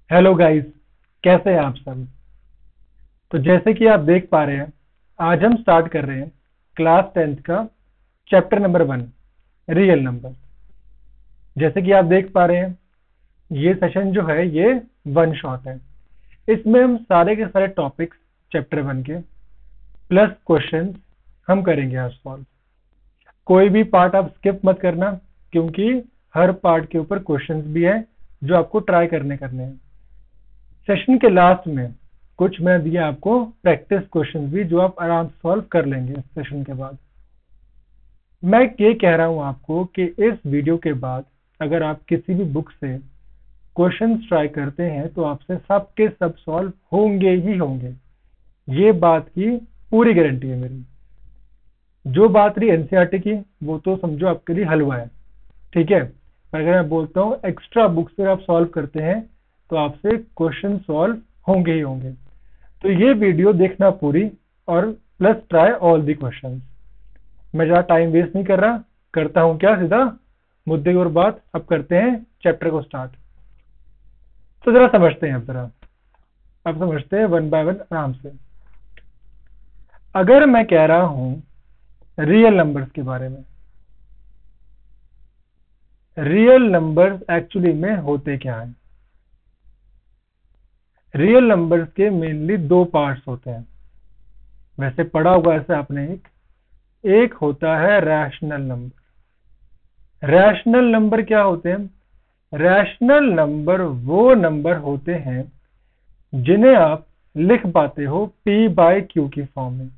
Hello guys. कैसे हैं आप सब। तो जैसे कि आप देख पा रहे हैं, आज हम स्टार्ट कर रहे हैं क्लास 10th का चैप्टर नंबर 1, रियल नंबर। जैसे कि आप देख पा रहे हैं, ये सेशन जो है ये वन शॉट है। इसमें हम सारे के सारे टॉपिक्स चैप्टर 1 के प्लस क्वेश्चंस हम करेंगे आज सॉल्व। कोई भी पार्ट आप स्किप मत करना, क्योंकि हर पार्ट के ऊपर क्वेश्चंस भी हैं जो आपको ट्राई करने हैं। सेशन के लास्ट में कुछ मैं दिया आपको प्रैक्टिस क्वेश्चंस भी, जो आप आराम से सॉल्व कर लेंगे इस सेशन के बाद। मैं ये कह रहा हूं आपको कि इस वीडियो के बाद अगर आप किसी भी बुक से क्वेश्चंस ट्राई करते हैं तो आपसे सब के सब सॉल्व होंगे ही होंगे। ये बात की पूरी गारंटी है मेरी। जो बात रही एनसीईआरटी की, वो तो समझो आपके लिए हलवा है, ठीक है। पर अगर मैं बोलता हूँ एक्स्ट्रा बुक्स से आप सॉल्व करते हैं तो आपसे क्वेश्चन सॉल्व होंगे ही होंगे। तो ये वीडियो देखना पूरी, और plus try all the questions. मैं ज़्यादा टाइम वेस्ट नहीं कर रहा, करता हूँ क्या सीधा मुद्दे की ओर बात। अब करते हैं चैप्टर को स्टार्ट। तो जरा समझते हैं, अब समझते हैं वन बाय वन आराम से। अगर मैं कह रहा हूँ रियल नंबर्स के बारे में, रियल नंबर्स एक्चुअली में होते क्या है। रियल नंबर्स के मेनली दो पार्ट्स होते हैं। वैसे पढ़ा होगा ऐसे आपने, एक होता है रैशनल नंबर। रैशनल नंबर क्या होते हैं? रैशनल नंबर वो नंबर होते हैं जिन्हें आप लिख पाते हो p बाय क्यू की फॉर्म में।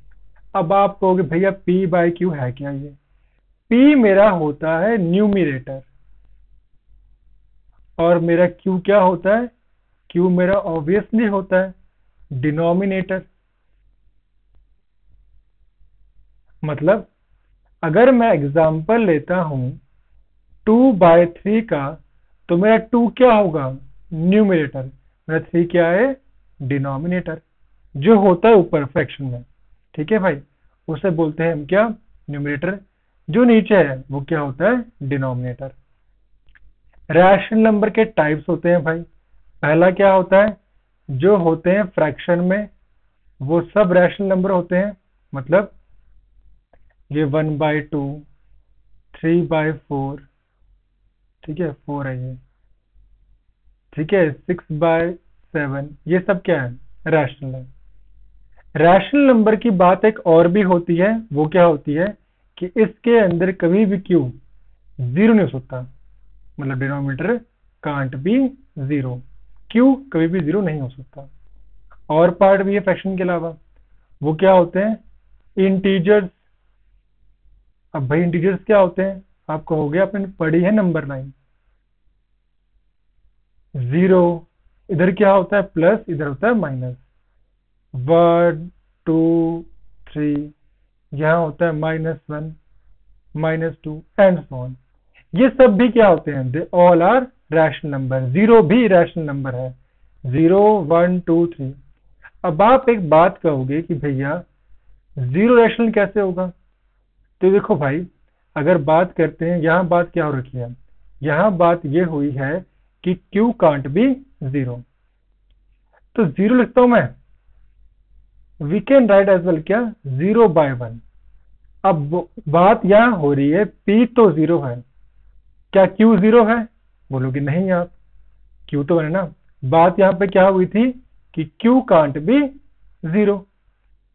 अब आप कहोगे भैया p बाय क्यू है क्या? ये p मेरा होता है न्यूमिरेटर, और मेरा q क्या होता है? q मेरा ऑब्वियसली होता है डिनोमिनेटर। मतलब अगर मैं एग्जांपल लेता हूं 2/3 का, तो मेरा 2 क्या होगा? न्यूमिनेटर। मेरा 3 क्या है? डिनोमिनेटर। जो होता है ऊपर फ्रैक्शन में, ठीक है भाई, उसे बोलते हैं हम क्या? न्यूमिनेटर। जो नीचे है वो क्या होता है? डिनोमिनेटर। रैशनल नंबर के टाइप्स होते हैं भाई। पहला क्या होता है? जो होते हैं फ्रैक्शन में, वो सब रैशनल नंबर होते हैं। मतलब ये 1/2, 3/4, ठीक है, 4 है ये, ठीक है, 6/7, ये सब क्या है? रैशनल है। रैशनल नंबर की बात एक और भी होती है। वो क्या होती है कि इसके अंदर कभी भी क्यू जीरो नहीं हो सकता। मतलब denominator can't be zero, Q कभी भी जीरो नहीं हो सकता। और पार्ट भी है फ्रैक्शन के अलावा। वो क्या होते हैं? इंटीजर्स। अब भाई इंटीजर्स क्या होते हैं? आप कहोगे आपने पढ़ी है नंबर लाइन। जीरो, इधर क्या होता है? प्लस, इधर होता है माइनस। 1, 2, 3, यहाँ होता है -1, -2 एंड सो ऑन। ये सब भी क्या होते हैं? They all are rational number. Zero भी रैशनल नंबर है। 0, 1, 2, 3। अब आप एक बात कहोगे कि भैया जीरो रैशनल कैसे होगा? तो देखो भाई, अगर बात करते हैं, यहाँ बात क्या हो रखी है? यहाँ बात ये हुई है कि क्यू कांट बी जीरो। तो जीरो लिखता हूं मैं, we can write as well क्या? 0/1। अब बात यहाँ हो रही है P तो जीरो है, क्या Q जीरो है? बोलोगे नहीं आप, Q तो है ना। बात यहाँ पे क्या हुई थी कि Q कांट बी जीरो,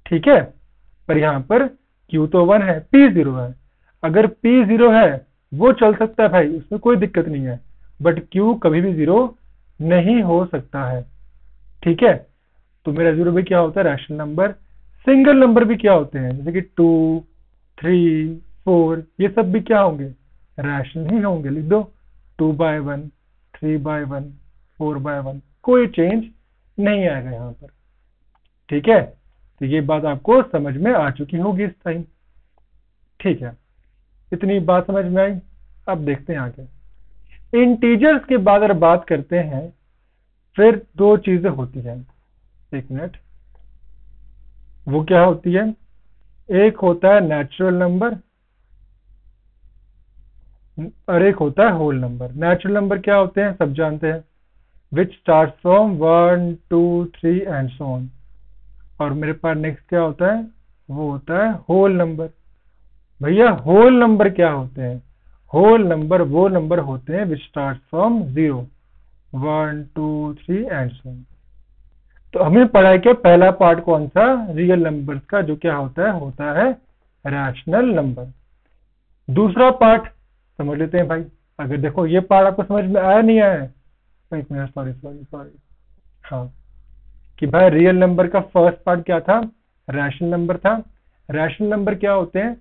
ठीक है। पर यहाँ पर Q तो 1 है, P जीरो है। अगर P जीरो है वो चल सकता है भाई, उसमें कोई दिक्कत नहीं है। बट Q कभी भी जीरो नहीं हो सकता है, ठीक है। तो मेरा जीरो भी क्या होता है? Rational number. सिंगल नंबर भी क्या होते हैं? जैसे कि 2, 3, 4, ये सब भी क्या होंगे? रैशनल ही होंगे। लिख दो 2/1, 3/1, 4/1, कोई चेंज नहीं आएगा यहाँ पर, ठीक है। तो ये बात आपको समझ में आ चुकी होगी इस टाइम, ठीक है। इतनी बात समझ में आई। अब देखते हैं आगे। इंटीजर्स के बाद अगर बात करते हैं, फिर दो चीजें होती हैं। एक मिनट, वो क्या होती है? एक होता है नेचुरल नंबर, और एक होता है होल नंबर। नेचुरल नंबर क्या होते हैं? सब जानते हैं। Which start from 1 2 3 and so on. और मेरे पास नेक्स्ट क्या होता है, वो होता है होल नंबर। भैया होल नंबर क्या होते हैं, होल नंबर वो नंबर होते हैं which start from 0 1 2 3 and so on. तो हमें पढ़ा है कि पहला पार्ट कौन सा, रियल नंबर्स का, जो क्या होता है रैशनल नंबर। दूसरा पार्ट समझ लेते हैं भाई। अगर देखो ये पार्ट आपको समझ में आया नहीं आया है, एक मिनट, सॉरी सॉरी सॉरी, हाँ, कि भाई रियल नंबर का फर्स्ट पार्ट क्या था, रैशनल नंबर था। रैशनल नंबर क्या होते हैं,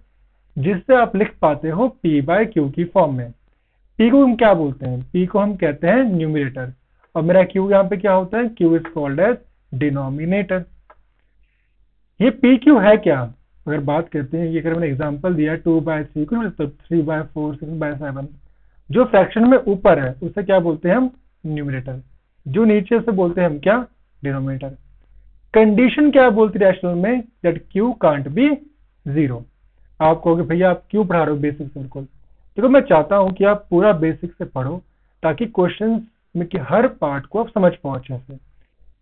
जिससे आप लिख पाते हो p बाय क्यू की फॉर्म में। p को हम क्या बोलते हैं, p को हम कहते हैं न्यूमरेटर, और मेरा q यहाँ पे क्या होता है, q is called as denominator. ये पी क्यू है क्या, अगर बात करते हैं, ये अगर मैंने एग्जांपल दिया 2/3 को, मतलब 3/4 6/7, जो फ्रैक्शन में ऊपर है उसे क्या बोलते हैं हम, न्यूमरेटर। जो नीचे से बोलते हैं हम क्या, डिनोमिनेटर। कंडीशन क्या बोलती है रैशनल में, दैट क्यू कांट बी 0। आप कहोगे भैया आप क्यों पढ़ा रहे हो बेसिक सर्कल, देखो मैं चाहता हूं कि आप पूरा बेसिक से पढ़ो, ताकि क्वेश्चन में के हर पार्ट को आप समझ पाओ अच्छे से।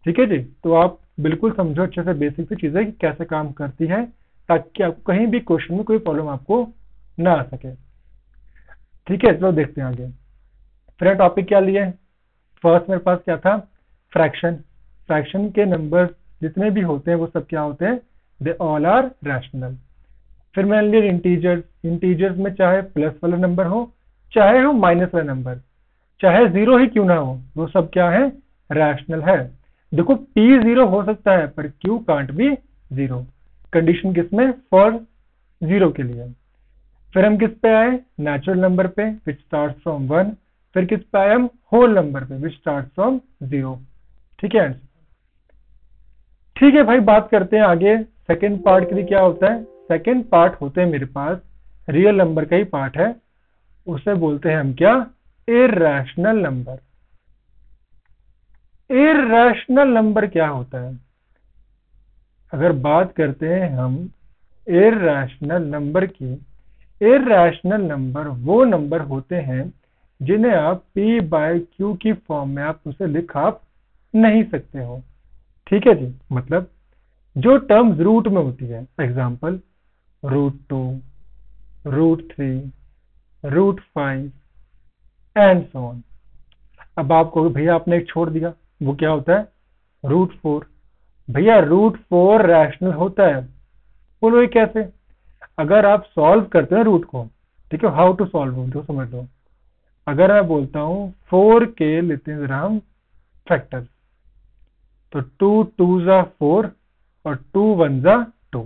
ठीक है जी, तो आप बिल्कुल समझो अच्छे से बेसिक से चीजें कि कैसे काम करती है, ताकि आपको कहीं भी क्वेश्चन में कोई प्रॉब्लम आपको ना आ सके। ठीक है, चलो देखते हैं आगे। फिर टॉपिक क्या लिए, फर्स्ट मेरे पास क्या था, फ्रैक्शन। फ्रैक्शन के नंबर जितने भी होते हैं वो सब क्या होते हैं, दे ऑल आर रैशनल। फिर मैंने लिया इंटीजर्स। इंटीजर्स में चाहे प्लस वाला नंबर हो, चाहे हो माइनस वाला नंबर, चाहे जीरो ही क्यों ना हो, वो सब क्या है, रैशनल है। देखो p 0 हो सकता है पर q कांट बी 0। कंडीशन किसमें, फॉर 0 के लिए। फिर हम किस पे आए, नेचुरल नंबर पे विच स्टार्ट फ्रॉम 1। फिर किस पे आए हम, होल नंबर पे विच स्टार्ट फ्रॉम 0। ठीक है, ठीक है भाई, बात करते हैं आगे सेकंड पार्ट के लिए क्या होता है। सेकंड पार्ट होते हैं मेरे पास, रियल नंबर का ही पार्ट है, उसे बोलते हैं हम क्या, इरैशनल नंबर। इरैशनल नंबर क्या होता है, अगर बात करते हैं हम इरैशनल नंबर की, इरैशनल नंबर वो नंबर होते हैं जिन्हें आप p बाय क्यू की फॉर्म में आप उसे लिख आप नहीं सकते हो। ठीक है जी, मतलब जो टर्म्स रूट में होती है, एग्जांपल √2, √3, √5 एंड सो ऑन। अब आप कहोगे भैया आपने एक छोड़ दिया, वो क्या होता है, √4। भैया √4 रैशनल होता है, बोलो ये कैसे। अगर आप सॉल्व करते हैं रूट को, ठीक है, हाउ टू सॉल्व जो समझ लो। अगर मैं बोलता हूं 4 के लेते हैं जरा हम फैक्टर, तो 2 2 जा 4 और 2 1 जा 2,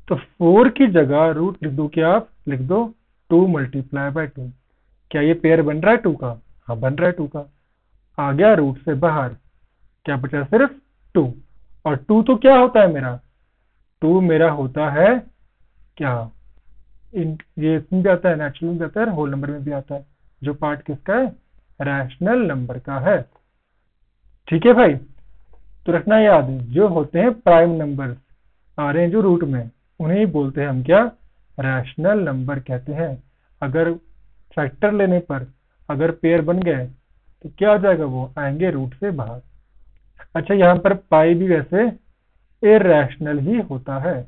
तो 4 की जगह रूट लिख दो, क्या आप लिख दो 2 मल्टीप्लाई बाय 2। क्या ये पेयर बन रहा है 2 का, हाँ बन रहा है 2 का। आ गया रूट से बाहर, क्या बचा सिर्फ 2। और 2 तो क्या होता है मेरा, 2 मेरा होता है क्या, ये इसमें भी आता है, नेचुरल में भी आता है, होल नंबर में भी आता है। जो पार्ट किसका है, रैशनल नंबर का है। ठीक है भाई, तो रखना याद, जो होते हैं प्राइम नंबर आ रहे हैं जो रूट में, उन्हें ही बोलते हैं हम क्या, रैशनल नंबर कहते हैं। अगर फैक्टर लेने पर अगर पेयर बन गए तो क्या हो जाएगा, वो आएंगे रूट से बाहर। अच्छा, यहाँ पर पाई भी वैसे इरैशनल ही होता है,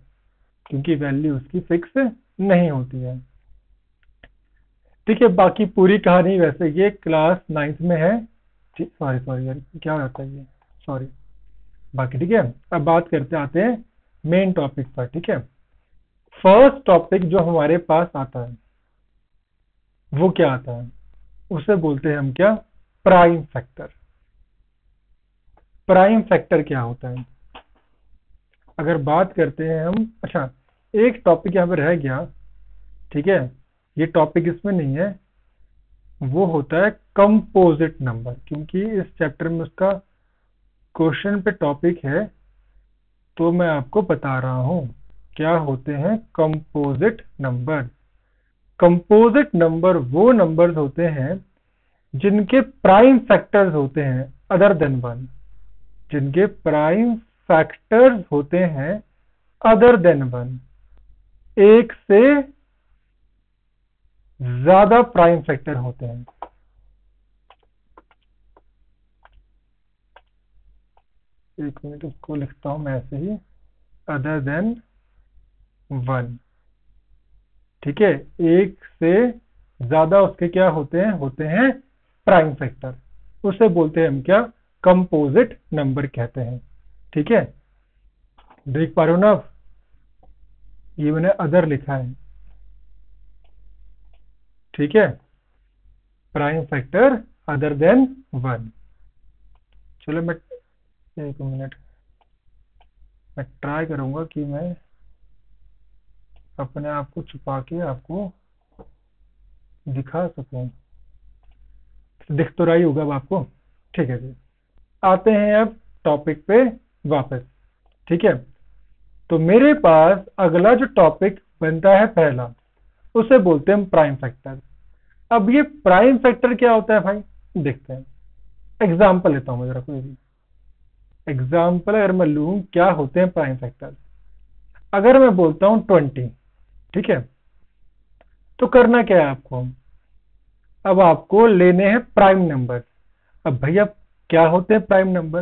क्योंकि वैल्यू उसकी फिक्स नहीं होती है। ठीक है, बाकी पूरी कहानी वैसे ये क्लास 9th में है। सॉरी सॉरी यार, क्या होता है ये, सॉरी। बाकी ठीक है, अब बात करते आते हैं मेन टॉपिक पर। ठीक है, फर्स्ट टॉपिक जो हमारे पास आता है वो क्या आता है, उसे बोलते हैं हम क्या, प्राइम फैक्टर। प्राइम फैक्टर क्या होता है, अगर बात करते हैं हम, अच्छा एक टॉपिक यहाँ पे रह गया, ठीक है, ये टॉपिक इसमें नहीं है, वो होता है कंपोजिट नंबर, क्योंकि इस चैप्टर में उसका क्वेश्चन पे टॉपिक है, तो मैं आपको बता रहा हूं क्या होते हैं कंपोजिट नंबर। कंपोजिट नंबर वो नंबर्स होते हैं जिनके प्राइम फैक्टर्स होते हैं अदर देन 1, जिनके प्राइम फैक्टर्स होते हैं अदर देन 1, एक से ज्यादा प्राइम फैक्टर होते हैं। एक मिनट, इसको लिखता हूं मैं ऐसे ही, अदर देन 1। ठीक है, एक से ज्यादा उसके क्या होते हैं प्राइम फैक्टर। उसे बोलते हैं हम क्या, कंपोजिट नंबर कहते हैं। ठीक है, देख पा रहे हो ना आप, ये मैंने अदर लिखा है। ठीक है, प्राइम फैक्टर अदर देन 1। चलो मैं, एक मिनट, मैं ट्राई करूंगा कि मैं अपने आप को छुपा के आपको दिखा सकूं। दिख तो रहा ही होगा अब आपको। ठीक है जी, आते हैं अब टॉपिक पे वापस। ठीक है, तो मेरे पास अगला जो टॉपिक बनता है पहला, उसे बोलते हैं प्राइम फैक्टर। अब ये प्राइम फैक्टर क्या होता है भाई, देखते हैं। एग्जाम्पल लेता हूं मैं जरा, कोई भी एग्जाम्पल अगर मैं लूं, क्या होते हैं प्राइम फैक्टर। अगर मैं बोलता हूं 20, ठीक है, तो करना क्या है आपको, अब आपको लेने हैं प्राइम नंबर। अब भैया क्या होते हैं प्राइम नंबर?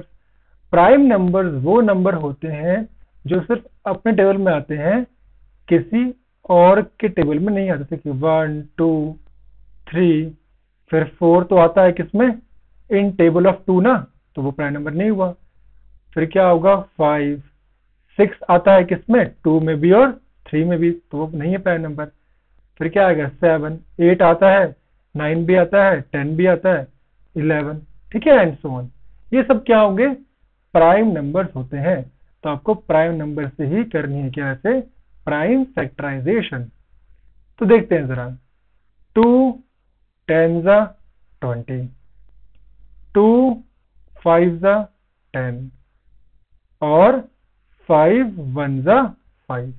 प्राइम नंबर वो नंबर होते हैं जो सिर्फ अपने टेबल में आते हैं, किसी और के टेबल में नहीं आते। जैसे कि 1 2 3, फिर 4 तो आता है किसमें, इन टेबल ऑफ 2 ना, तो वो प्राइम नंबर नहीं हुआ। फिर क्या होगा, 5 6 आता है किसमें, 2 में भी और 3 में भी, तो वो नहीं है प्राइम नंबर। फिर क्या आएगा, 7 8 आता है, 9 भी आता है, 10 भी आता है, 11। ठीक है, एंड सो ऑन। ये सब क्या होंगे, प्राइम नंबर्स होते हैं। तो आपको प्राइम नंबर से ही करनी है क्या, ऐसे प्राइम फैक्टराइजेशन। तो देखते हैं जरा, 2 10 जा 20, 2 5 जा 10, और 5 1 जा 5।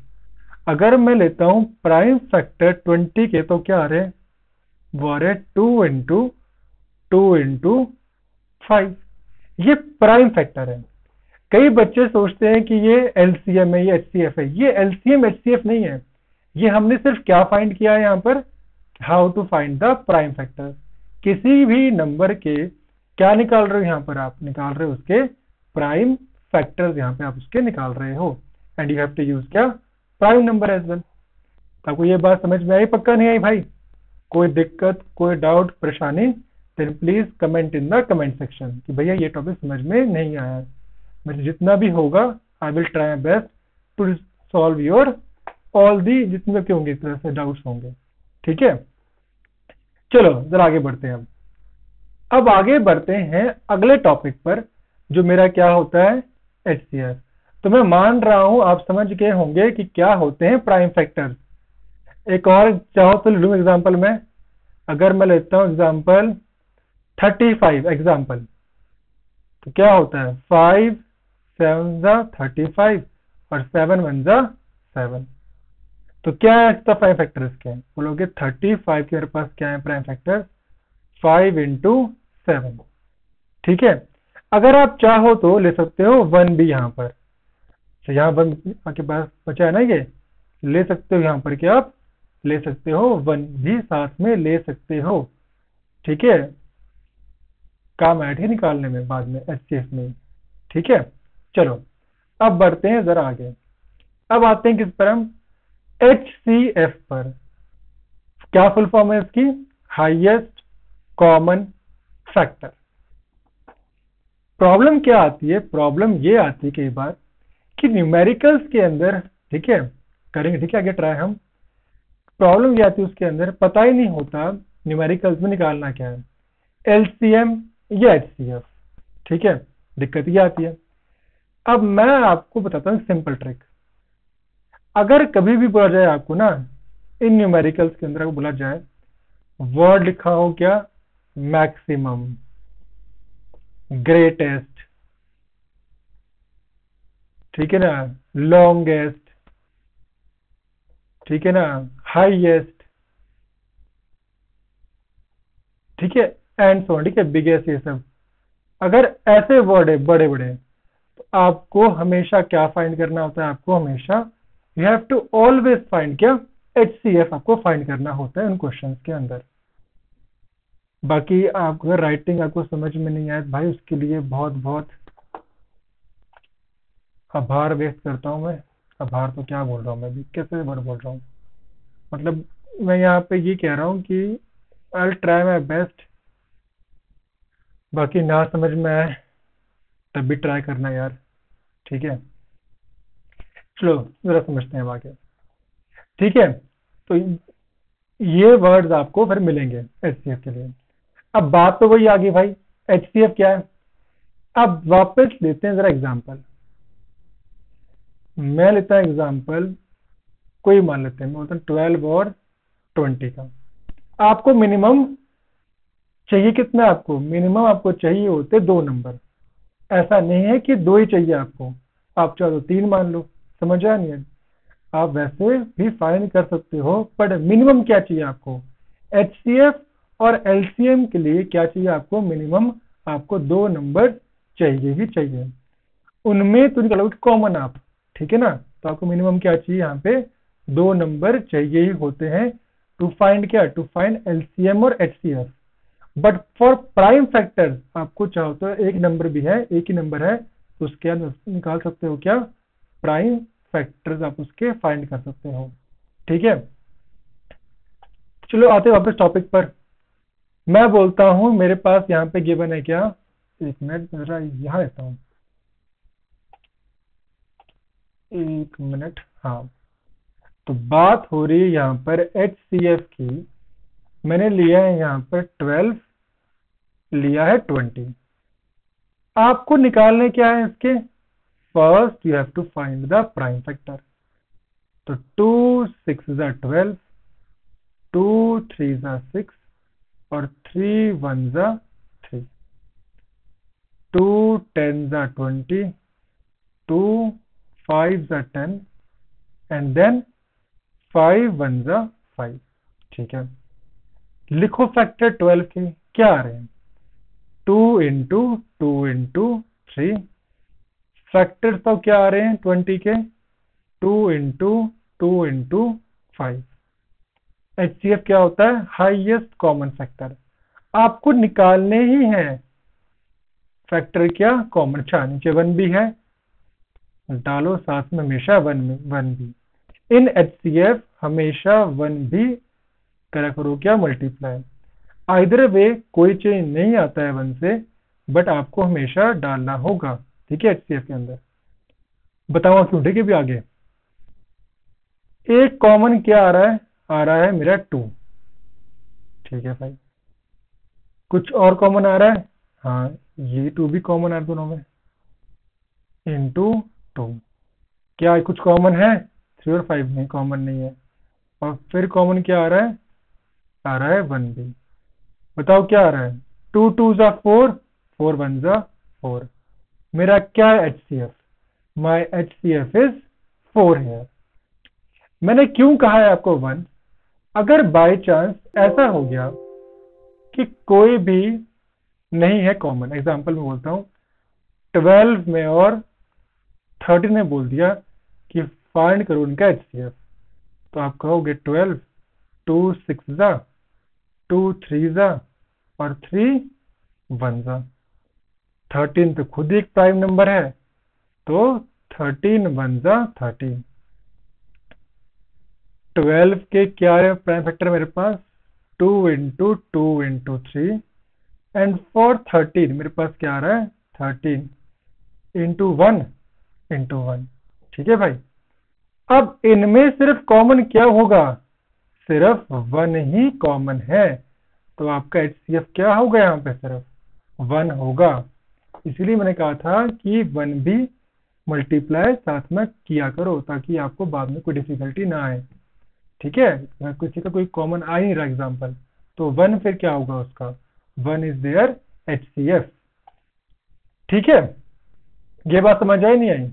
अगर मैं लेता हूं प्राइम फैक्टर 20 के, तो क्या आ रहे, वो आ रहे 2 इंटू 2 इंटू 5। ये प्राइम फैक्टर है। कई बच्चे सोचते हैं कि ये एलसीएम है, ये एचसीएफ है। ये एलसीएम एचसीएफ नहीं है। ये हमने सिर्फ क्या फाइंड किया है यहाँ पर, how to find the prime factor. किसी भी नंबर के क्या निकाल रहे हो, यहाँ पर आप निकाल रहे हो उसके प्राइम फैक्टर्स, यहाँ पे आप उसके निकाल रहे हो। And you have to use क्या, प्राइम नंबर एज वेल। आपको ये बात समझ में आई, पक्का नहीं आई भाई? कोई दिक्कत, कोई डाउट, परेशानी, then please comment in the comment section कि भैया ये टॉपिक समझ में नहीं आया। मुझे जितना भी होगा, I will try my best to solve your all the, जितने भी होंगे इस तरह से डाउट्स होंगे। ठीक है, चलो जरा आगे बढ़ते हैं। अब आगे बढ़ते हैं अगले टॉपिक पर, जो मेरा क्या होता है, एचसीएफ। तो मैं मान रहा हूं आप समझ गए होंगे कि क्या होते हैं प्राइम फैक्टर्स। एक और चाहो तो लूं एग्जांपल में। अगर मैं लेता हूं एग्जांपल 35 एग्जांपल, तो क्या होता है, 5 7 जा 35 और 7 1 जा 7। तो क्या है इसका प्राइम फैक्टर, इसके बोलोगे 35 के मेरे पास क्या है प्राइम फैक्टर, 5 इंटू 7। ठीक है, अगर आप चाहो तो ले सकते हो 1 भी यहाँ पर। तो यहाँ 1 आपके पास बचा है ना, ये ले सकते हो, यहाँ पर क्या आप ले सकते हो, 1 भी साथ में ले सकते हो। ठीक है, काम ऐड ही निकालने में बाद में एचसीएफ में। ठीक है, चलो अब बढ़ते हैं जरा आगे। अब आते हैं किस पर हम, एचसीएफ पर। क्या फुल फॉर्म है इसकी, हाईएस्ट कॉमन फैक्टर। प्रॉब्लम क्या आती है, प्रॉब्लम ये आती है कई बार कि न्यूमेरिकल्स के अंदर, ठीक है, करेंगे ठीक है आगे ट्राई हम। प्रॉब्लम ये आती है उसके अंदर पता ही नहीं होता न्यूमेरिकल्स में निकालना क्या है, एलसीएम या एचसीएफ। ठीक है, दिक्कत ये आती है। अब मैं आपको बताता हूँ सिंपल ट्रिक। अगर कभी भी बोला जाए आपको ना, इन न्यूमेरिकल्स के अंदर बोला जाए, वर्ड लिखा हो क्या, मैक्सिमम, ग्रेटेस्ट, ठीक है ना, लॉन्गेस्ट, ठीक है ना, हाईएस्ट, ठीक है, एंड सो, ठीक है, बिगेस्ट, ये सब अगर ऐसे वर्ड है बड़े बड़े, तो आपको हमेशा क्या फाइंड करना होता है, आपको हमेशा you have to always find क्या, एचसीएफ आपको फाइंड करना होता है उन क्वेश्चंस के अंदर। बाकी आपको राइटिंग आपको समझ में नहीं आए भाई, उसके लिए बहुत बहुत आभार व्यक्त करता हूँ मैं। आभार तो क्या बोल रहा हूँ मैं भी, कैसे वर्ड बोल रहा हूँ। मतलब मैं यहाँ पे ये कह रहा हूँ कि आई ट्राई माई बेस्ट, बाकी ना समझ में आए तब भी ट्राई करना यार, ठीक है। चलो जरा समझते हैं अब आगे, ठीक है। तो ये वर्ड्स आपको फिर मिलेंगे एचसीएफ के लिए। अब बात तो वही आ गई भाई, एचसीएफ क्या है। अब वापस लेते हैं जरा एग्जांपल। मैं लेता हूं एग्जांपल, कोई मान लेते हैं, मैं बोलता हूँ 12 और 20 का। आपको मिनिमम चाहिए कितना, आपको मिनिमम आपको चाहिए होते 2 नंबर। ऐसा नहीं है कि 2 ही चाहिए आपको, आप चाहो तो 3 मान लो। समझ आया नहीं है? आप वैसे भी फाइंड कर सकते हो, पर मिनिमम क्या चाहिए आपको। एचसीएफ और एलसीएम के लिए क्या चाहिए आपको, मिनिमम आपको 2 नंबर चाहिए ही चाहिए। उनमें तो निकालोगे कॉमन आप, ठीक है ना। तो आपको मिनिमम क्या चाहिए, यहाँ पे 2 नंबर चाहिए ही होते हैं टू फाइंड क्या, टू फाइंड एलसीएम और HCF. But for prime factor आपको चाहो तो एक नंबर भी है, एक ही नंबर है, तो उसके आप निकाल सकते हो क्या, प्राइम फैक्टर्स आप उसके फाइंड कर सकते हो, ठीक है। चलो आते हैं वापस टॉपिक पर। मैं बोलता हूं मेरे पास यहाँ पे गिवन है क्या, एक मिनट जरा यहाँ रहता हूँ, एक मिनट, हाँ। तो बात हो रही है यहाँ पर एचसीएफ की। मैंने लिया है यहाँ पर 12, लिया है 20। आपको निकालने क्या है इसके, first you have to find the prime factor. तो 2 6 ज़ा 12, 2 3 ज़ा 6 और 3 1 ज़ा 3, 2 10 ज़ा 20, 2 5 ज़ा 10 एंड देन 5 1 ज़ा 5, ठीक है। लिखो फैक्टर 12 के क्या आ रहे हैं, 2 इंटू 2 इंटू 3। फैक्टर तो क्या आ रहे हैं 20 के, 2 इंटू 2 इंटू 5। एचसीएफ क्या होता है, हाईएस्ट कॉमन फैक्टर। आपको निकालने ही है फैक्टर क्या, कॉमन। अच्छा नीचे 1 भी है, डालो साथ में हमेशा 1 में 1 भी। इन एचसीएफ हमेशा 1 भी करा करो क्या, मल्टीप्लाई। आइदर वे कोई चेंज नहीं आता है 1 से, बट आपको हमेशा डालना होगा, ठीक है, एचसीएफ के अंदर। बताओ क्यों, ठीक है भी आगे। एक कॉमन क्या आ रहा है, आ रहा है मेरा 2, ठीक है भाई। कुछ और कॉमन आ रहा है, हाँ ये 2 भी कॉमन आ रहा है दोनों में, इंटू 2। क्या कुछ कॉमन है, 3 और 5 नहीं कॉमन नहीं है। और फिर कॉमन क्या आ रहा है, आ रहा है 1 भी। बताओ क्या आ रहा है, 2 2 ज़ा 4, 4 1 ज़ा 4। मेरा क्या है एचसीएफ, माई एचसीएफ इज 4 है। मैंने क्यों कहा है आपको 1, अगर बाय चांस ऐसा हो गया कि कोई भी नहीं है कॉमन, एग्जांपल में बोलता हूं 12 में और 13 में बोल दिया कि फाइंड करो उनका एचसीएफ, तो आप कहोगे 12, 2 6 ज़ा, 2 3 ज़ा और 3 1 ज़ा। 13 तो खुद ही एक प्राइम नंबर है, तो 13 1 ज़ा 13। 12 के क्या है प्राइम फैक्टर मेरे पास, 2 इंटू 2 इंटू 3 एंड फॉर 13 मेरे पास क्या आ रहा है, 13 इंटू 1 इंटू 1, ठीक है भाई। अब इनमें सिर्फ कॉमन क्या होगा, सिर्फ 1 ही कॉमन है, तो आपका एचसीएफ क्या होगा, यहाँ पे सिर्फ 1 होगा। इसलिए मैंने कहा था कि 1 भी मल्टीप्लाई साथ में किया करो, ताकि आपको बाद में कोई डिफिकल्टी ना आए, ठीक है। अगर किसी का कोई कॉमन आ ही नहीं रहा एग्जाम्पल, तो 1 फिर क्या होगा उसका, 1 इज देयर एचसीएफ, ठीक है। ये बात समझ आई नहीं आई,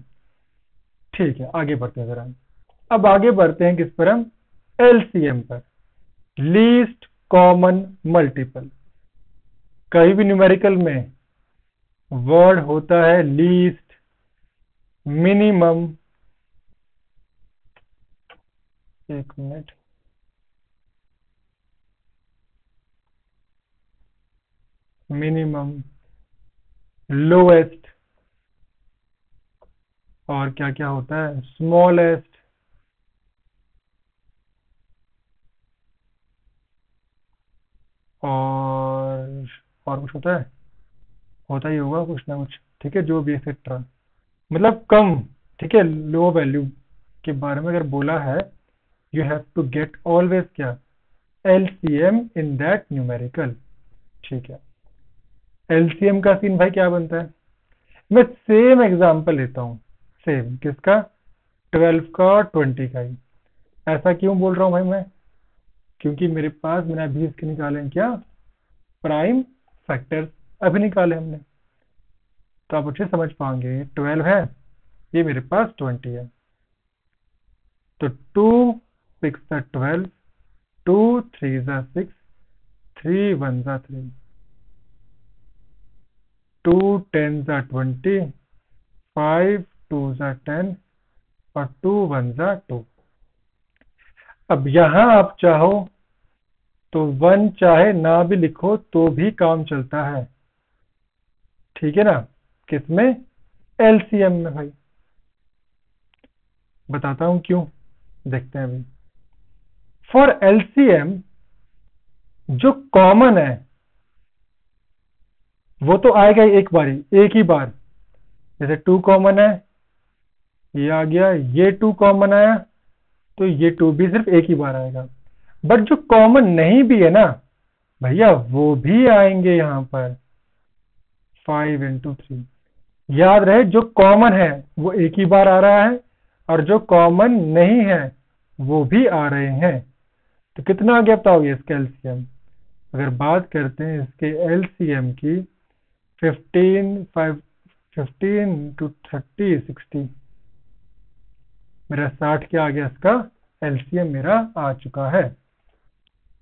ठीक है। आगे बढ़ते हैं जरा, अब आगे बढ़ते हैं किस पर, हम एलसीएम पर, लीस्ट कॉमन मल्टीपल। कहीं भी न्यूमेरिकल में वर्ड होता है लीस्ट, मिनिमम, एक मिनट, मिनिमम, लोएस्ट, और क्या क्या होता है, स्मॉलेस्ट, और कुछ होता ही होगा कुछ ना कुछ, ठीक है, जो भी एक्सेट्रा, मतलब कम, ठीक है, लो वैल्यू के बारे में अगर बोला है, you have to get always क्या, एलसीएम इन दैट न्यूमेरिकल, ठीक है। एलसीएम का सीन भाई क्या बनता है, मैं सेम एग्जांपल लेता हूँ, सेम किसका, 12 का और 20 का ही। ऐसा क्यों बोल रहा हूँ भाई मैं, क्योंकि मेरे पास मैंने अभी इसके निकाले हैं क्या, प्राइम फैक्टर्स, अभी निकाले हमने, तो आप अच्छे समझ पाएंगे, ये 12 है, ये मेरे पास 20 है, तो 2 6 ज़ा 12, 2 3 ज़ा 6, 3 1 ज़ा 3, 2 10 ज़ा 20, 5 2 ज़ा 10, और 2 1 ज़ा 2। अब यहां आप चाहो तो 1 चाहे ना भी लिखो तो भी काम चलता है, ठीक है ना, किसमें, एलसीएम में भाई। बताता हूं क्यों, देखते हैं अभी। फॉर एलसीएम जो कॉमन है वो तो आएगा ही एक बारी, एक ही बार, जैसे 2 कॉमन है, ये आ गया, ये 2 कॉमन आया, तो ये 2 भी सिर्फ एक ही बार आएगा। बट जो कॉमन नहीं भी है ना भैया, वो भी आएंगे यहाँ पर, 5 इंटू 3। याद रहे, जो कॉमन है वो एक ही बार आ रहा है, और जो कॉमन नहीं है वो भी आ रहे हैं। तो कितना आ गया बताओ ये इसका एलसीएम, अगर बात करते हैं इसके एलसीएम की, 15 टू 30 60, मेरा 60 क्या आ गया, इसका एलसीएम मेरा आ चुका है।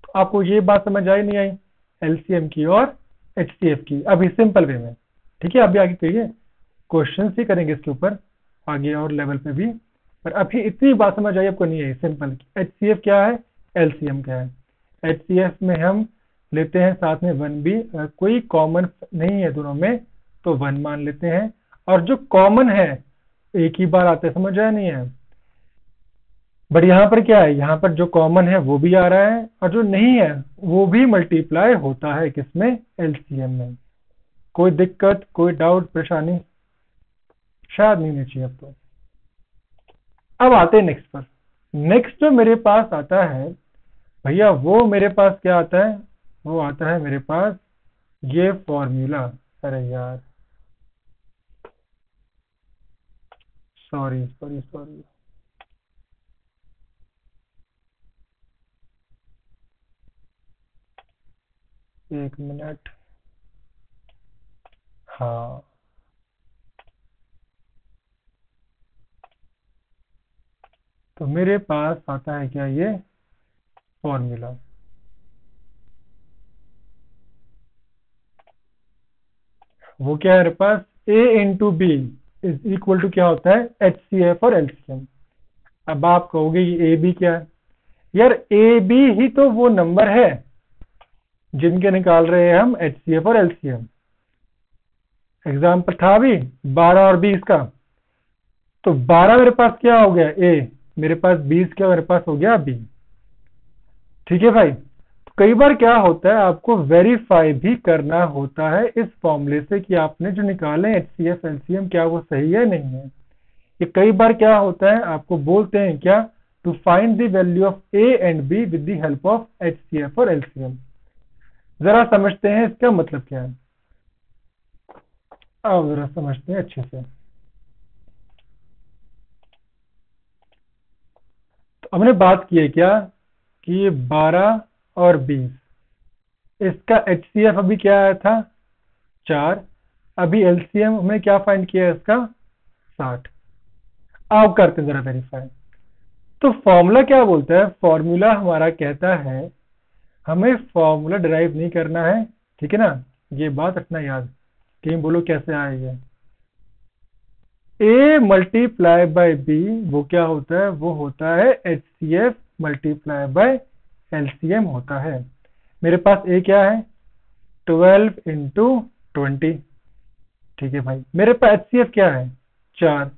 तो आपको ये बात समझ आई नहीं आई, एलसीएम की और एचसीएफ की, अभी सिंपल वे में, ठीक है। अभी आगे करिए, क्वेश्चन ही करेंगे इसके ऊपर आगे और लेवल पे भी, पर अभी इतनी बात समझ आई आपको नहीं आई, सिंपल। एचसीएफ क्या है, एलसीएम क्या है। एचसीएफ में हम लेते हैं साथ में 1 भी, अगर कोई कॉमन नहीं है दोनों में तो 1 मान लेते हैं, और जो कॉमन है एक ही बार आता है, समझ आया नहीं है। बट यहाँ पर क्या है, यहाँ पर जो कॉमन है वो भी आ रहा है, और जो नहीं है वो भी मल्टीप्लाई होता है, किसमें, एलसीएम में। कोई दिक्कत, कोई डाउट, परेशानी शायद नहीं होनी चाहिए अब तो। अब आते हैं नेक्स्ट पर। नेक्स्ट जो मेरे पास आता है भैया, वो मेरे पास क्या आता है, वो आता है मेरे पास ये फॉर्मूला। अरे यार, सॉरी सॉरी सॉरी, एक मिनट, हाँ, तो मेरे पास आता है क्या, ये फॉर्मूला। वो क्या है मेरे पास, A into B is equal to क्या होता है, एच सी एफ और एलसीएम। अब आप कहोगे कि ए बी क्या है, यार ए बी ही तो वो नंबर है जिनके निकाल रहे हैं हम एच सी एफ और एलसीएम। एग्जाम्पल था भी 12 और 20 का, तो 12 मेरे पास क्या हो गया, ए, मेरे पास 20 क्या मेरे पास हो गया, बी, ठीक है भाई। तो कई बार क्या होता है, आपको वेरीफाई भी करना होता है इस फॉर्मूले से कि आपने जो निकाले एच सी एफ एलसीएम क्या वो सही है नहीं है। ये कई बार क्या होता है, आपको बोलते हैं क्या, to find the value of a and b with the help of H C F और एलसीएम। जरा समझते हैं इसका मतलब क्या है, अब जरा समझते हैं अच्छे से। तो हमने बात की है क्या कि ये 12 और 20, इसका एच सी एफ अभी क्या आया था, 4, अभी एलसीएम हमने क्या फाइंड किया है इसका, 60। अब करते हैं जरा वेरीफाई। तो फॉर्मूला क्या बोलता है, फॉर्मूला हमारा कहता है हमें फॉर्मूला डिराइव नहीं करना है, ठीक है ना, ये बात रखना याद। कहीं बोलो कैसे आएगा, ए मल्टीप्लाई बाय बी वो क्या होता है, वो होता है H C F multiply by LCM होता है। मेरे पास ए क्या है, 12 इंटू 20, ठीक है भाई। मेरे पास एच सी एफ क्या है, 4,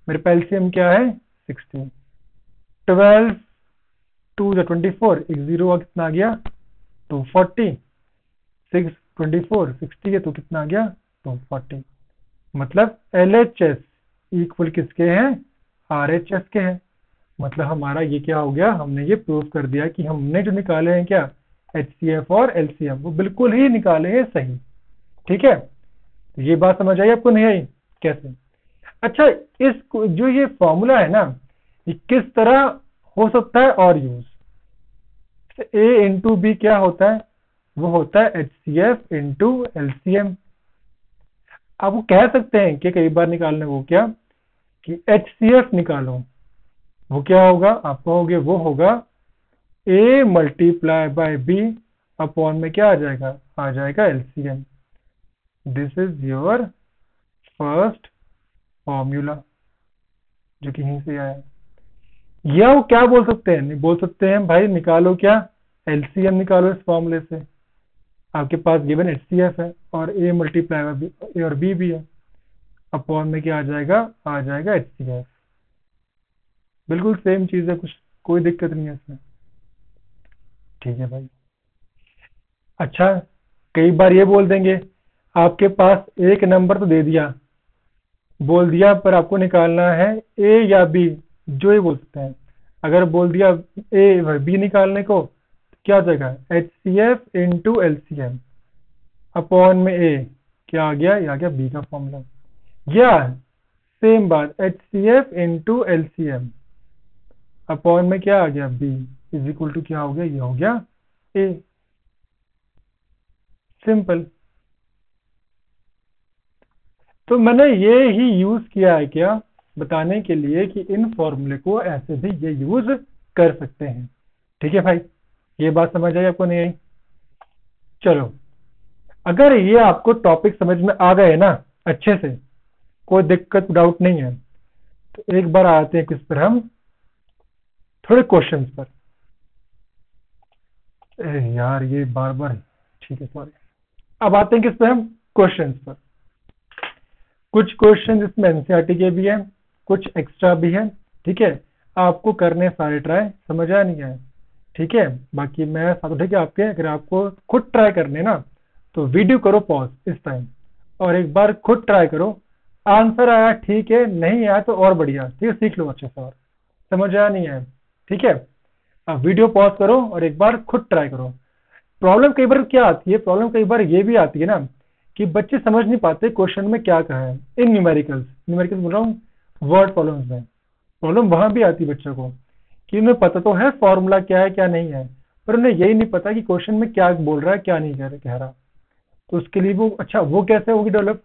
मेरे पास एलसीएम क्या है 16। 12 2 24, एक 0 कितना आ गया 240। 6 24 60 है तो कितना आ गया 240। मतलब LHS इक्वल किसके हैं RHS के हैं। मतलब हमारा ये क्या हो गया, हमने ये प्रूव कर दिया कि हमने जो निकाले हैं क्या HCF और LCM वो बिल्कुल ही निकाले हैं सही। ठीक है, तो ये बात समझ आई आपको नहीं आई कैसे। अच्छा, इस जो ये फॉर्मूला है ना ये किस तरह हो सकता है और यूज, A इंटू बी क्या होता है, वो होता है HCF इंटू LCM। आप वो कह सकते हैं कि कई बार निकालने को क्या कि HCF निकालो, वो क्या होगा आप कहोगे वो होगा A multiply by B upon में क्या आ जाएगा LCM। This is your first formula जो कि यहीं से आया। या वो क्या बोल सकते हैं, नहीं बोल सकते हैं भाई निकालो क्या LCM निकालो इस फॉर्मूले से। आपके पास गिवन HCF है और A मल्टीप्लाई बाय A और B भी है, अपॉन में क्या आ जाएगा HCF। बिल्कुल सेम चीज है, कुछ कोई दिक्कत नहीं है इसमें। ठीक है भाई। अच्छा, कई बार ये बोल देंगे आपके पास एक नंबर तो दे दिया, बोल दिया पर आपको निकालना है A या B, जो ही बोल सकते हैं। अगर बोल दिया A B निकालने को क्या हो जाएगा HCF इंटू LCM अपॉन में A क्या आ गया, ये आ गया B का फॉर्मूला। या सेम बात HCF इंटू LCM अपॉन में क्या आ गया B इज इक्वल टू क्या हो गया, ये हो गया A। सिंपल। तो मैंने ये ही यूज किया है क्या बताने के लिए कि इन फॉर्मूले को ऐसे भी ये यूज कर सकते हैं। ठीक है भाई, ये बात समझ आई आपको नहीं आई। चलो, अगर ये आपको टॉपिक समझ में आ गए ना अच्छे से, कोई दिक्कत डाउट नहीं है, तो एक बार आते हैं किस पर हम थोड़े क्वेश्चंस पर। यार ये बार बार, ठीक है सॉरी। अब आते हैं किस पर हम क्वेश्चंस पर। कुछ क्वेश्चन इसमें एनसीईआरटी के भी हैं, कुछ एक्स्ट्रा भी हैं। ठीक है, आपको करने सारे ट्राई, समझ आया नहीं है। ठीक है, बाकी मैं साथ ठीक है आपके, अगर आपको खुद ट्राई करने ना तो वीडियो करो पॉज इस टाइम और एक बार खुद ट्राई करो। आंसर आया ठीक है, नहीं आया तो और बढ़िया, ठीक है सीख लो अच्छे से और समझ आया नहीं है। ठीक है, अब वीडियो पॉज करो और एक बार खुद ट्राई करो। प्रॉब्लम कई बार क्या आती है, प्रॉब्लम कई बार ये भी आती है ना कि बच्चे समझ नहीं पाते क्वेश्चन में क्या कहा है। इन न्यूमेरिकल्स न्यूमेरिकल्स बोल रहा हूँ, वर्ड प्रॉब्लम्स में प्रॉब्लम वहां भी आती है बच्चों को कि उन्हें पता तो है फॉर्मूला क्या है क्या नहीं है, पर उन्हें यही नहीं पता कि क्वेश्चन में क्या बोल रहा है क्या नहीं कह रहा। तो उसके लिए वो अच्छा वो कैसे होगी डेवलप,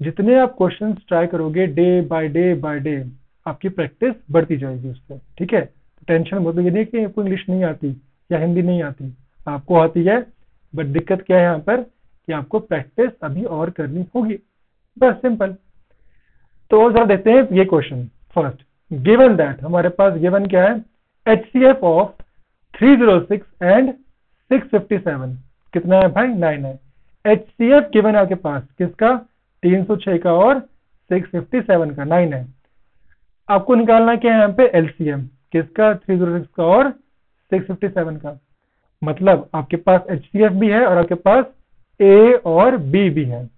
जितने आप क्वेश्चन ट्राई करोगे डे बाय डे आपकी प्रैक्टिस बढ़ती जाएगी उससे। ठीक है, टेंशन मत लो, ये नहीं कि आपको इंग्लिश नहीं आती या हिंदी नहीं आती, आपको आती है, बट दिक्कत क्या है यहाँ पर कि आपको प्रैक्टिस अभी और करनी होगी, बस सिंपल। तो जरा देखते हैं ये क्वेश्चन फर्स्ट। गिवन दैट, हमारे पास गिवन क्या है HCF ऑफ 306 एंड 657 कितना है भाई 9 है। HCF गिवन है आपके पास किसका 306 का और 657 का 9 है। आपको निकालना क्या है यहाँ पे LCM किसका 306 का और 657 का। मतलब आपके पास HCF भी है और आपके पास A और B भी है।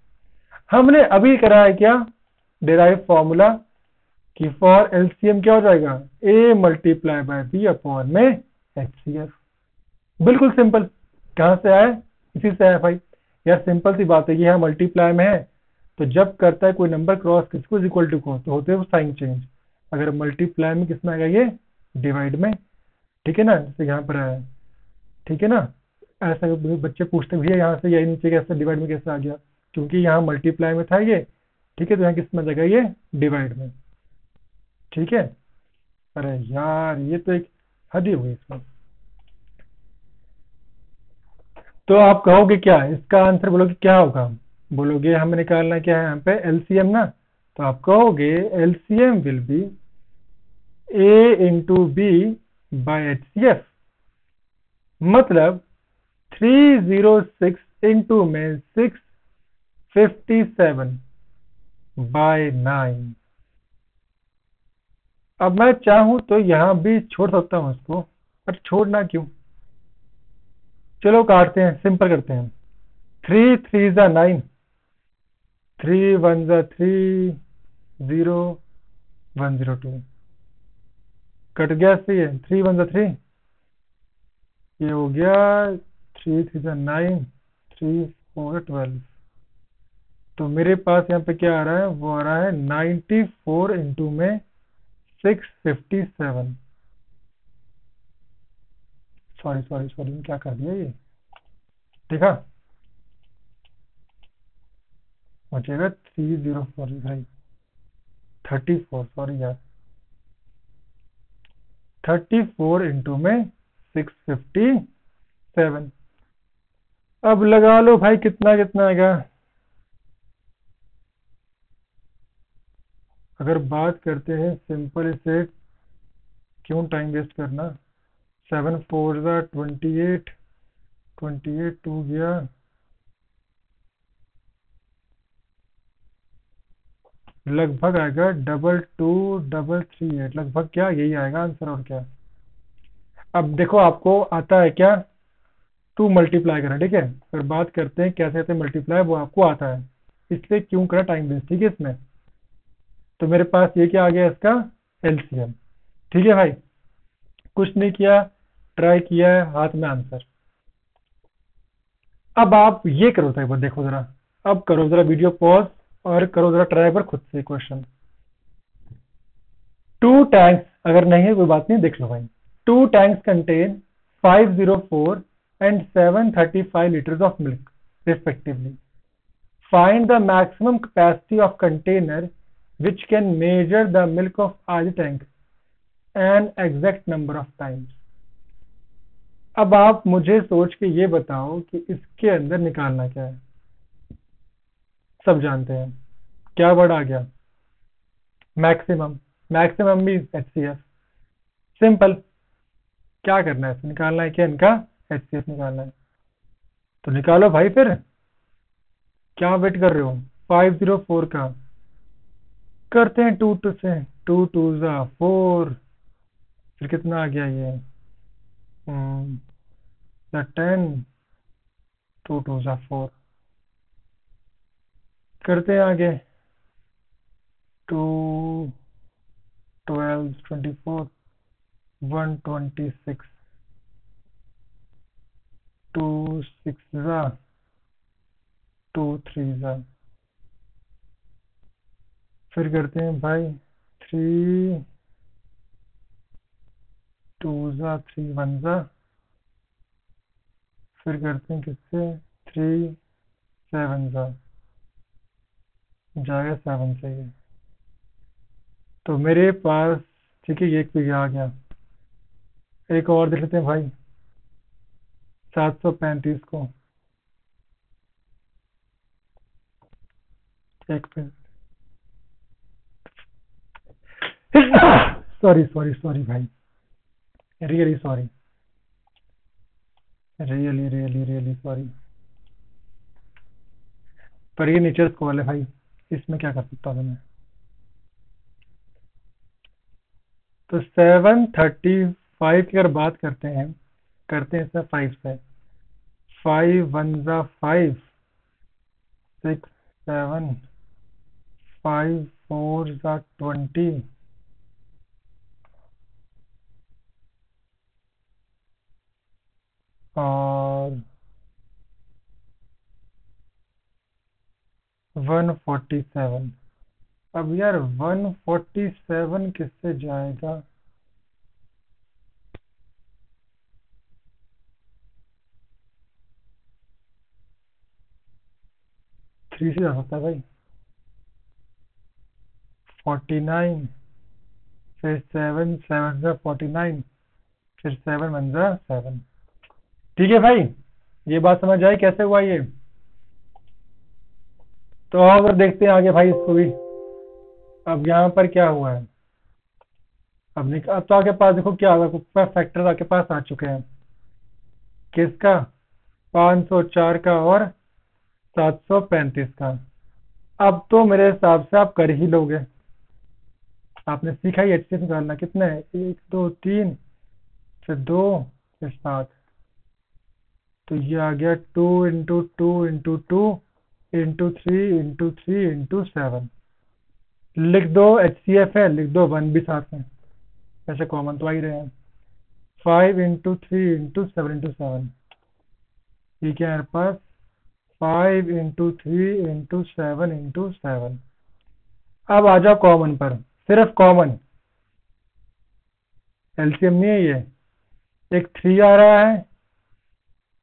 हमने अभी करा है क्या डिराइव फॉर्मूला कि फॉर LCM क्या हो जाएगा A multiply by B upon में HCF। बिल्कुल सिंपल, कहां से आया इसी से आया भाई। यार सिंपल सी बात है, ये है मल्टीप्लाई में है तो जब करता है कोई नंबर क्रॉस किसको इक्वल टू को तो होते हैं साइन चेंज। अगर मल्टीप्लाई में किसमें आएगा ये डिवाइड में। ठीक है ना, जैसे यहाँ पर आया। ठीक है ना, ऐसा बच्चे पूछते भैया यहाँ से यही नीचे कैसे डिवाइड में कैसे आ गया, क्योंकि यहाँ मल्टीप्लाई में था ये। ठीक है, तो यहाँ किस में जाएगा ये डिवाइड में। ठीक है, अरे यार ये तो एक हद ही हुई इसमें। तो आप कहोगे क्या इसका आंसर, बोलोगे क्या होगा, बोलोगे हमें निकालना क्या है यहाँ पे LCM ना, तो आप कहोगे LCM will be A into B by HCF। मतलब 306 इंटू में 657 बाय 9 अब मैं चाहूं तो यहाँ भी छोड़ सकता हूँ इसको, पर छोड़ना क्यों। चलो काटते हैं, सिंपल करते हैं। 3 3 9, 3 1 3, 0 1 0 2, कट गया। सही है, 3 1 3, ये हो गया। 3 3 9, 3 4 12। तो मेरे पास यहाँ पे क्या आ रहा है, वो आ रहा है 94 इंटू में 657। सॉरी सॉरी सॉरी, क्या कर दिया ये, देखा। बचेगा 304 भाई, 34, सॉरी यार, 34 इंटू में 657। अब लगा लो भाई, कितना कितना आएगा। अगर बात करते हैं सिंपल इसे, क्यों टाइम वेस्ट करना। 7 4 28, 28 2 गया, लगभग आएगा 22 2 3 8, लगभग क्या यही आएगा आंसर, और क्या। अब देखो आपको आता है क्या, टू मल्टीप्लाई करना, ठीक है। फिर बात करते हैं कैसे कैसे मल्टीप्लाई, वो आपको आता है, इसलिए क्यों करा टाइम वेस्ट, ठीक है इसमें। तो मेरे पास ये क्या आ गया, इसका एलसीएम। ठीक है भाई, कुछ नहीं किया, ट्राई किया है, हाथ में आंसर। अब आप ये करो था, एक बार देखो जरा। अब करो जरा वीडियो पॉज, और करो जरा ट्राई पर खुद से क्वेश्चन। टू टैंक्स, अगर नहीं है कोई बात नहीं, देख लो भाई। Two tanks contain 504 and 735 liters of milk, respectively. Find the maximum capacity of container which can measure the milk of either tank an exact number of times. अब आप मुझे सोच के ये बताओ कि इसके अंदर निकालना क्या है। सब जानते हैं क्या वर्ड आ गया, मैक्सिमम। मैक्सिमम भी एचसीएफ, सिंपल। क्या करना है, निकालना है क्या इनका, एचसीएफ निकालना है। तो निकालो भाई फिर, क्या वेट कर रहे हो। 504 का करते हैं 2 2 से, 2 2 जा 4, फिर कितना आ गया ये, 10, 2 2 जा 4, करते हैं आगे। 2 12 24, 126, 2 6 जा 2 3 जा, फिर करते हैं भाई 3 2 जा 3 1 जा, फिर करते हैं किससे, 3 7 जा, जाएगा 7 से ये। तो मेरे पास, ठीक है, ये एक भी आ गया। एक और देख लेते हैं भाई, 735 को, एक मिनट, सॉरी सॉरी सॉरी भाई, really sorry, really really really sorry. पर ये नेचर स्कॉल है भाई, इसमें क्या कर सकता हूँ मैं। तो 735 की अगर बात करते हैं इसमें 5 से। 5 1 जा 5, 6 7, 5 4 जा 20, और 147। अब यार 147 किससे जाएगा, 3 से जा सकता है भाई। 49, फिर 7 7 जा 49, फिर 7 1 जा 7। ठीक है भाई, ये बात समझ आई कैसे हुआ ये। तो अगर देखते हैं आगे भाई इसको भी। अब यहाँ पर क्या हुआ है, अब तो आपके पास देखो क्या होगा, फैक्टर आपके पास आ चुके हैं। किसका, 504 का और 735 का। अब तो मेरे हिसाब से आप कर ही लोगे। आपने सीखा ही HCF निकालना। कितना है, 1 2 3, फिर 2, फिर 7। तो ये आ गया 2 into 2 into 2 into 3 into 3 into 7। लिख दो HCF है, लिख दो 1 भी साथ में, ऐसे कॉमन तो आ ही रहे हैं। 5 इंटू 3 इंटू 7 इंटू 7, ये क्या है हमारे पास, 5 इंटू 3 इंटू 7 इंटू 7। अब आ जाओ कॉमन पर, सिर्फ कॉमन, एलसीएम नहीं है ये। एक 3 आ रहा है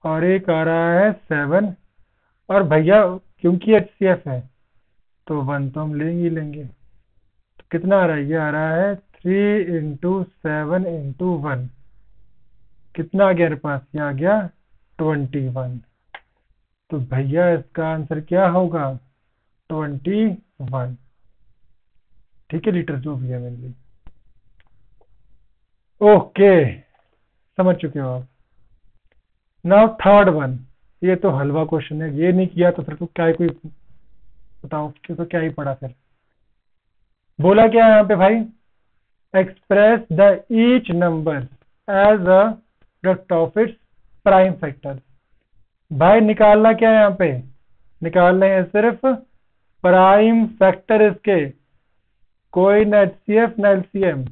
और एक आ रहा है 7, और भैया क्योंकि HCF है तो 1 तो हम लेंगे ही लेंगे। तो कितना आ रहा है, ये आ रहा है 3 इंटू 7 इंटू 1। कितना आ गया मेरे पास, ये आ गया 21। तो भैया इसका आंसर क्या होगा, 21। ठीक है लीटर, जो भी है मेरे लिए। ओके, समझ चुके हो आप। नाउ थर्ड वन, ये तो हलवा क्वेश्चन है, ये नहीं किया तो फिर तो क्या ही कोई, बताओ कि तो क्या ही पड़ा फिर। बोला क्या है यहाँ पे भाई, express the each number as a product of its prime factor. भाई निकालना क्या है यहाँ पे, निकालने हैं सिर्फ प्राइम फैक्टर इसके, कोई न HCF न LCM।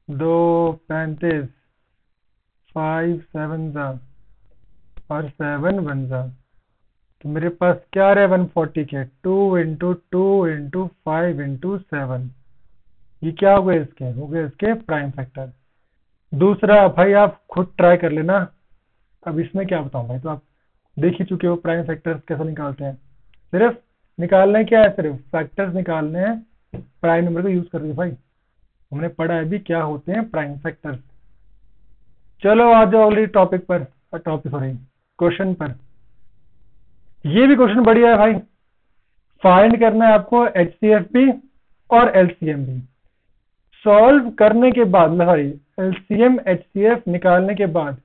2 35, 5 7 जा और 7 1 जा, तो मेरे पास क्या रहे 140 के, 2 इंटू 2 इंटू 5 इंटू 7। ये क्या हो गए इसके प्राइम फैक्टर। दूसरा भाई आप खुद ट्राई कर लेना, अब इसमें क्या बताऊं भाई, तो आप देख ही चुके हो प्राइम फैक्टर्स कैसे निकालते हैं। सिर्फ निकालने क्या है, सिर्फ फैक्टर्स निकालने हैं, प्राइम नंबर को यूज करके भाई। हमने पढ़ा है भी क्या होते हैं प्राइम फैक्टर्स। चलो आ जाओ अगली टॉपिक पर, टॉपिक सॉरी क्वेश्चन पर। ये भी क्वेश्चन बढ़िया है भाई। फाइंड करना है आपको HCF भी और LCM भी। सॉल्व करने के बाद, सॉरी LCM HCF निकालने के बाद,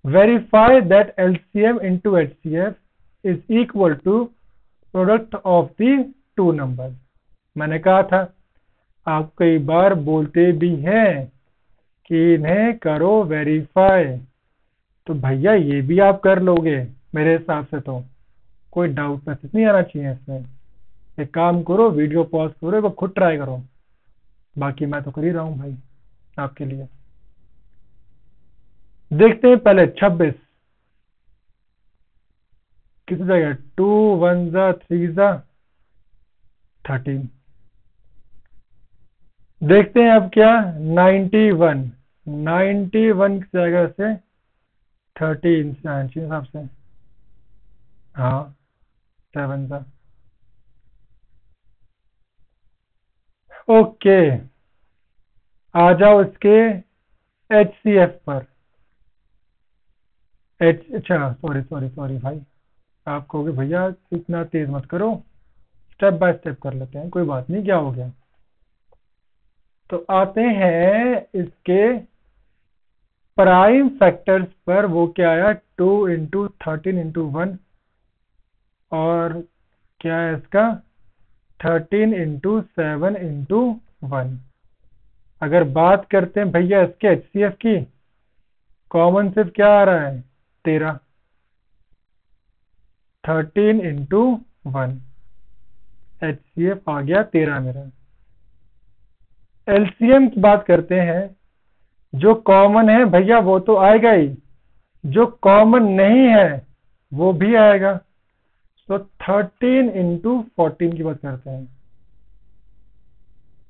verify that LCM into HCF is equal to product of the two number. मैंने कहा था, आप कई बार बोलते भी हैं कि इन्हें करो वेरीफाई, तो भैया ये भी आप कर लोगे मेरे हिसाब से, तो कोई डाउट मैसेज नहीं आना चाहिए इसमें। एक काम करो, वीडियो पॉज करो, एक बार खुद ट्राई करो, बाकी मैं तो कर ही रहा हूँ भाई आपके लिए। देखते हैं पहले 26 किस जगह, 2 1 जा 3 जा 13। देखते हैं अब क्या, 91 91 की जगह से 13 से हिसाब से, हाँ 7 था। ओके, आ जाओ इसके HCF पर। अच्छा सॉरी सॉरी सॉरी भाई, आप कहोगे भैया इतना तेज मत करो, स्टेप बाय स्टेप कर लेते हैं, कोई बात नहीं, क्या हो गया। तो आते हैं इसके प्राइम फैक्टर्स पर, वो क्या आया 2 इंटू 13 इंटू 1, और क्या है इसका 13 इंटू 7 इंटू 1। अगर बात करते हैं भैया इसके HCF की, कॉमन सिर्फ क्या आ रहा है 13, 13 इंटू 1, HCF आ गया 13 मेरा। LCM की बात करते हैं, जो कॉमन है भैया वो तो आएगा ही, जो कॉमन नहीं है वो भी आएगा। तो 13 इंटू 14 की बात करते हैं,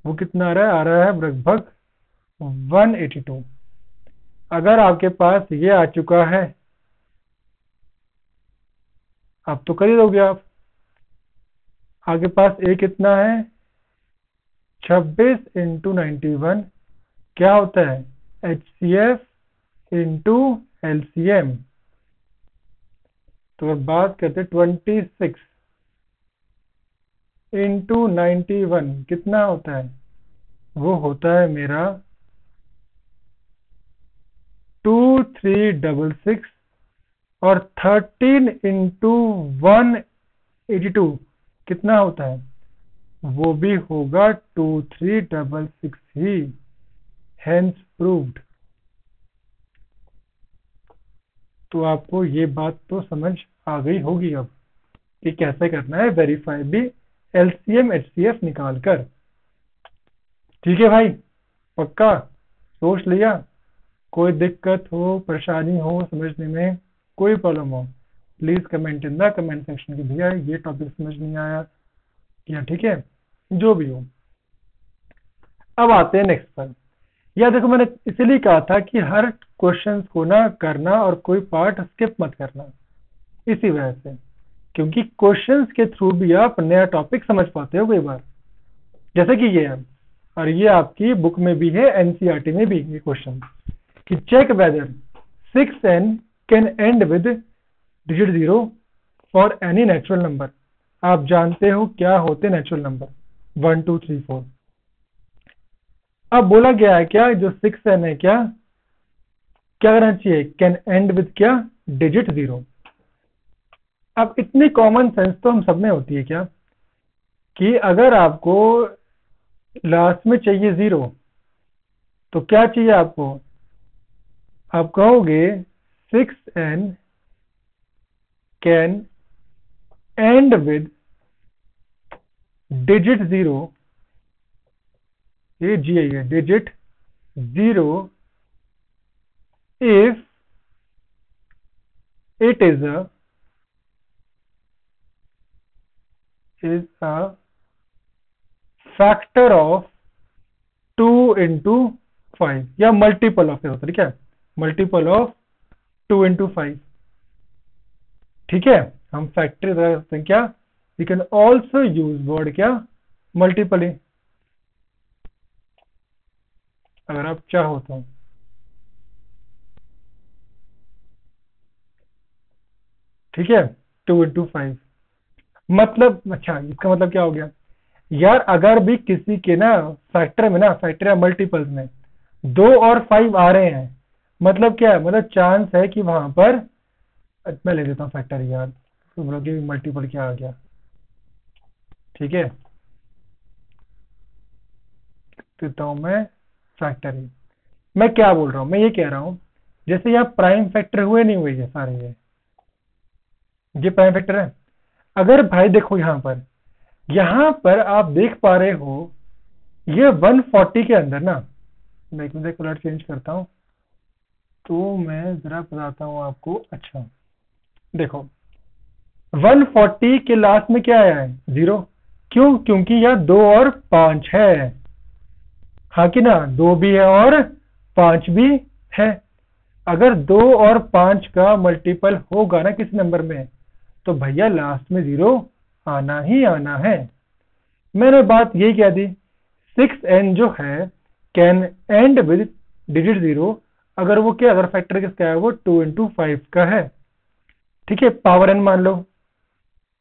वो कितना आ रहा है लगभग 182। अगर आपके पास ये आ चुका है, आप तो कर ही दोगे आप। आपके पास ए कितना है 26 इंटू 91, क्या होता है HCF इंटू LCM। तो अगर बात करते हैं 26 इंटू 91 कितना होता है, वो होता है मेरा 2366, और 13 इंटू 182 कितना होता है, वो भी होगा 2366 ही, हेंस प्रूव्ड। तो आपको ये बात तो समझ आ गई होगी अब कि कैसे करना है वेरीफाई एलसीएम एचसीएफ निकाल कर। ठीक है भाई, पक्का सोच लिया? कोई दिक्कत हो, परेशानी हो समझने में, कोई प्रॉब्लम हो, please comment in the comment section की भैया ये टॉपिक समझ नहीं आया या ठीक है, जो भी हो। अब आते हैं नेक्स्ट पर। या देखो, मैंने इसलिए कहा था कि हर क्वेश्चंस को ना करना और कोई पार्ट स्किप मत करना, इसी वजह से, क्योंकि क्वेश्चंस के थ्रू भी आप नया टॉपिक समझ पाते हो कई बार, जैसे कि ये है, और ये आपकी बुक में भी है, एनसीईआरटी में भी ये क्वेश्चन कि check whether 6n can end with digit 0 for any natural number. आप जानते हो क्या होते नेचुरल नंबर, 1 2 3 4। अब बोला गया है क्या, जो 6n है क्या करना चाहिए, कैन एंड विद क्या, डिजिट 0। अब इतनी कॉमन सेंस तो हम सब में होती है क्या, कि अगर आपको लास्ट में चाहिए 0 तो क्या चाहिए आपको, आप कहोगे 6n can end with digit 0, ये जी है, digit 0 if it is a factor of 2 into 5 या मल्टीपल ऑफ होता है, ठीक है, मल्टीपल ऑफ 2 into 5। ठीक है, हम फैक्टर करते हैं क्या, we can also use word क्या, मल्टीपली, अगर आप चाहो तो। ठीक है, 2 into 5 मतलब, अच्छा इसका मतलब क्या हो गया यार, अगर भी किसी के ना फैक्टर में ना, फैक्टर या मल्टीपल्स में 2 और 5 आ रहे हैं, मतलब क्या है, मतलब चांस है कि वहां पर, मैं ले लेता हूँ फैक्टर यार, तो बोलो कि मल्टीपल क्या आ गया। ठीक है, देता हूं मैं फैक्टर ही। मैं क्या बोल रहा हूँ, मैं ये कह रहा हूँ जैसे यहाँ प्राइम फैक्टर हुए नहीं हुए, ये सारे ये प्राइम फैक्टर है। अगर भाई देखो यहाँ पर आप देख पा रहे हो, ये 140 के अंदर ना, मैं एक मिनट कलर चेंज करता हूँ तो मैं जरा बताता हूँ आपको। अच्छा देखो, 140 के लास्ट में क्या आया है, 0, क्यों, क्योंकि यह 2 और 5 है, हाँ कि ना, 2 भी है और 5 भी है। अगर 2 और 5 का मल्टीपल होगा ना किसी नंबर में, तो भैया लास्ट में 0 आना ही आना है। मैंने बात यही कह दी, 6n जो है कैन एंड विद डिजिट 0, अगर वो क्या, अगर फैक्टर किसका है, वो 2 into 5 का है। ठीक है, पावर n मान लो,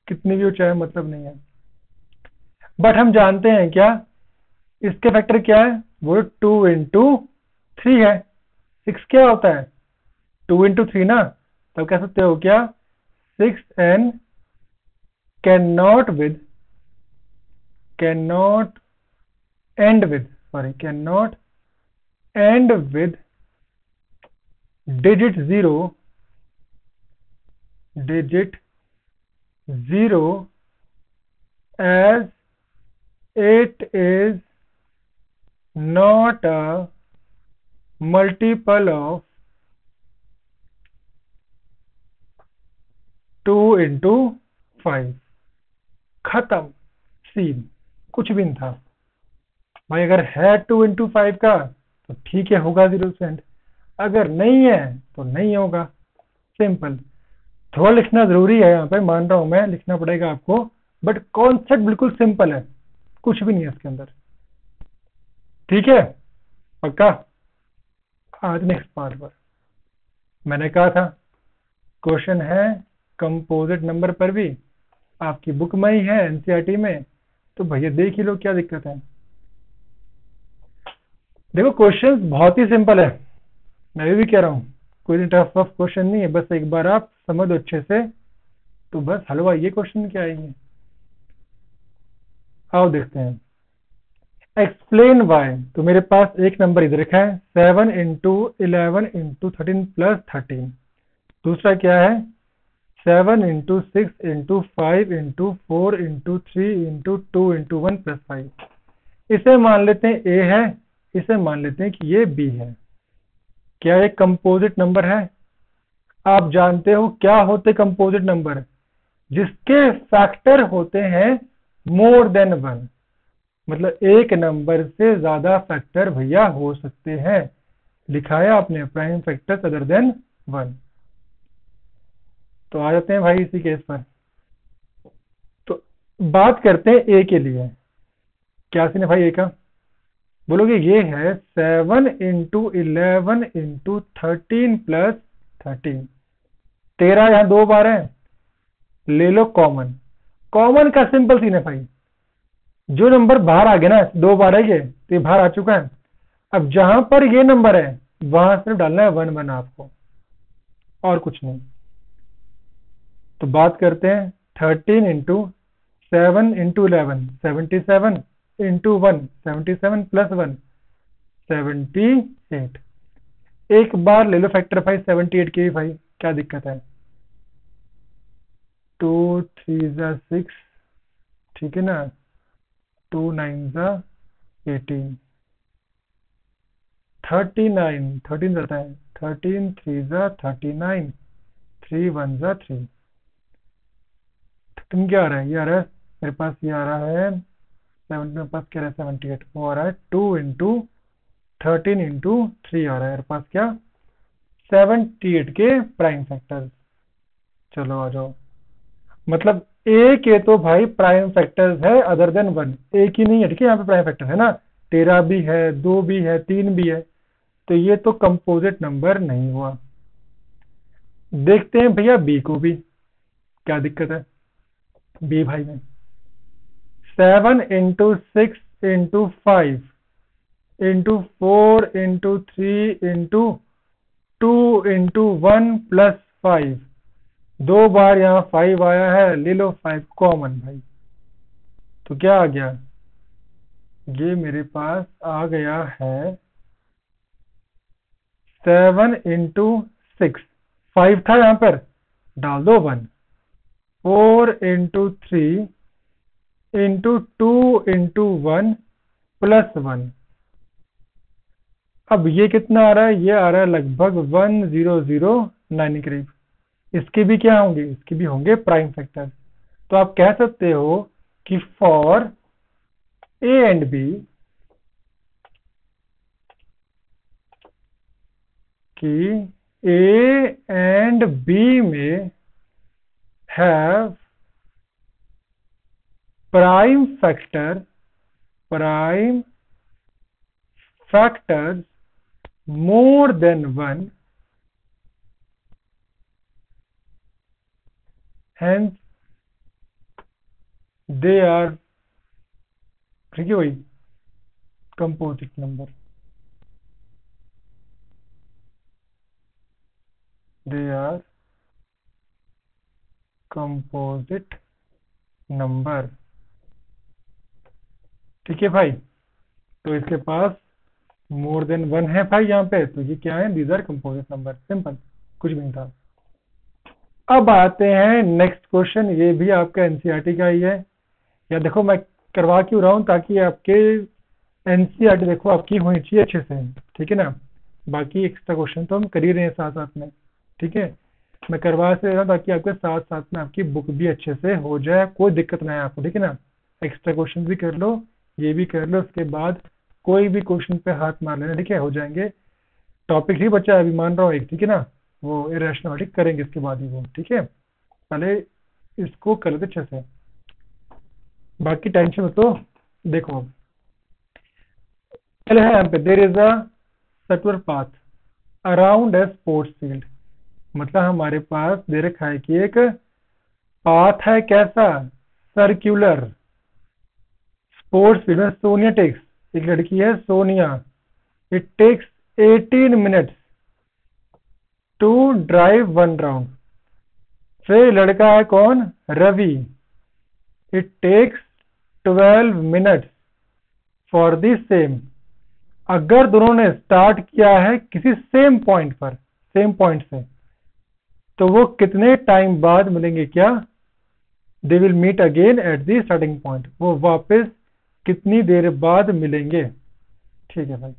कितनी भी हो चाहे मतलब नहीं है, बट हम जानते हैं क्या, इसके फैक्टर क्या है, वो 2 into 3 है। 6 क्या होता है, 2 into 3 ना, तब कह सकते हो क्या, 6n can not end with digit 0 as it is not a multiple of 2 into 5। खत्म सीन, कुछ भी नहीं था भाई। अगर है 2 into 5 का तो ठीक है, होगा 0%, अगर नहीं है तो नहीं होगा, सिंपल। थोड़ा लिखना जरूरी है यहाँ पे, मान रहा हूं मैं, लिखना पड़ेगा आपको, बट कॉन्सेप्ट बिल्कुल सिंपल है, कुछ भी नहीं है इसके अंदर। ठीक है, पक्का। आज नेक्स्ट पार्ट पर मैंने कहा था क्वेश्चन है कंपोजिट नंबर पर भी, आपकी बुक में ही है एनसीईआरटी में, तो भैया देख ही लो, क्या दिक्कत है। देखो क्वेश्चन बहुत ही सिंपल है, मैं भी कह रहा हूँ, कोई टफ क्वेश्चन नहीं है, बस एक बार आप समझो अच्छे से, तो बस हलवा ये क्वेश्चन क्या आएंगे। आओ देखते हैं। एक्सप्लेन वाई, तो मेरे पास एक नंबर इधर रखा है 7 इंटू 11 इंटू 13 प्लस 13। दूसरा क्या है 7 into 6 into 5 into 4 into 3 into 2 into 1 plus 5। इसे मान लेते हैं ए है, इसे मान लेते हैं कि ये बी है। क्या ये कंपोजिट नंबर है? आप जानते हो क्या होते कंपोजिट नंबर? जिसके फैक्टर होते हैं मोर देन वन, मतलब एक नंबर से ज्यादा फैक्टर भैया हो सकते हैं। लिखा है आपने prime factors other than one. तो आ जाते हैं भाई इसी केस पर। तो बात करते हैं ए के लिए। क्या सीन है भाई ए का? बोलोगे ये है 7 इंटू 11 इंटू 13 प्लस 13। 13 यहां 2 बार है, ले लो कॉमन। कॉमन का सिंपल सीन है भाई, जो नंबर बाहर आ गया ना 2 बार है ये, तो ये बाहर आ चुका है। अब जहां पर ये नंबर है वहां सिर्फ डालना है 1 1 आपको, और कुछ नहीं। तो बात करते हैं 13 इंटू 7 इंटू 11 77 इंटू 1 77 प्लस 1 78। एक बार ले लो फैक्टर भाई 78 के भी भाई, क्या दिक्कत है? 2 3 जा 6, ठीक है ना, 2 9 जा 18, 39 13 रहता है, 13 3 जा 39, 3 1 जा 3। तुम क्या आ रहा है? ये आ रहा है मेरे पास, ये आ रहा है 7 मेरे पास क्या रहा है 78, वो आ रहा है 2 इंटू 13 इंटू 3 आ रहा है मेरे पास क्या 78 के प्राइम फैक्टर्स। चलो आ जाओ, मतलब ए के तो भाई प्राइम फैक्टर्स है अदर देन वन, एक ही नहीं है, ठीक है, यहाँ पे प्राइम फैक्टर है ना, 13 भी है, 2 भी है, 3 भी है, तो ये तो कंपोजिट नंबर नहीं हुआ। देखते हैं भैया बी को भी, क्या दिक्कत है बी भाई में। 7 into 6 into 5 into 4 into 3 into 2 into 1 plus 5। 2 बार यहाँ 5 आया है, ले लो 5 कॉमन भाई। तो क्या आ गया? ये मेरे पास आ गया है 7 इंटू 6, 5 था यहाँ पर, डाल दो 1, 4 इंटू 3 इंटू 2 इंटू 1 प्लस 1। अब ये कितना आ रहा है? ये आ रहा है लगभग 1009 के करीब। इसके भी क्या होंगे? इसके भी होंगे प्राइम फैक्टर। तो आप कह सकते हो कि फॉर ए एंड बी, कि ए एंड बी में have prime factors more than 1, hence they are, ठीक है भाई, composite number, they are composite number. ठीक है भाई, तो इसके पास मोर देन 1 है भाई यहाँ पे, तो ये क्या है? These are composite number, simple, कुछ भी नहीं था। अब आते हैं नेक्स्ट क्वेश्चन, ये भी आपका एनसीईआरटी का ही है। या देखो मैं करवा क्यों रहा हूँ, ताकि आपके एनसीईआरटी देखो आपकी होनी चाहिए अच्छे से, ठीक है ना। बाकी एक्स्ट्रा क्वेश्चन तो हम कर ही रहे हैं साथ साथ में, ठीक है। मैं करवा से रहा हूँ ताकि आपके साथ साथ में आपकी बुक भी अच्छे से हो जाए, कोई दिक्कत ना है आपको, ठीक है ना। एक्स्ट्रा क्वेश्चन भी कर लो, ये भी कर लो, उसके बाद कोई भी क्वेश्चन पे हाथ मार लेना, ठीक है, हो जाएंगे। टॉपिक ही बचा है अभी, मान रहा हूँ एक, ठीक है ना, वो इरेशनलिटी करेंगे इसके बाद ही वो, ठीक है। पहले इसको कर लेते अच्छे से, बाकी टेंशन मत लो। देखो पहले है यहाँ पे, there is a circular path around a sports field, मतलब हमारे पास दे रखा है कि एक पाथ है, कैसा? सर्कुलर। स्पोर्ट्स फील्ड में सोनिया टेक्स, एक लड़की है Sonia, it takes 18 minutes to drive 1 round. फिर लड़का है कौन? Ravi, it takes 12 minutes for the same. अगर दोनों ने स्टार्ट किया है किसी सेम पॉइंट पर, सेम पॉइंट से, तो वो कितने टाइम बाद मिलेंगे? क्या they will meet again at the starting point, वो वापस कितनी देर बाद मिलेंगे। ठीक है भाई,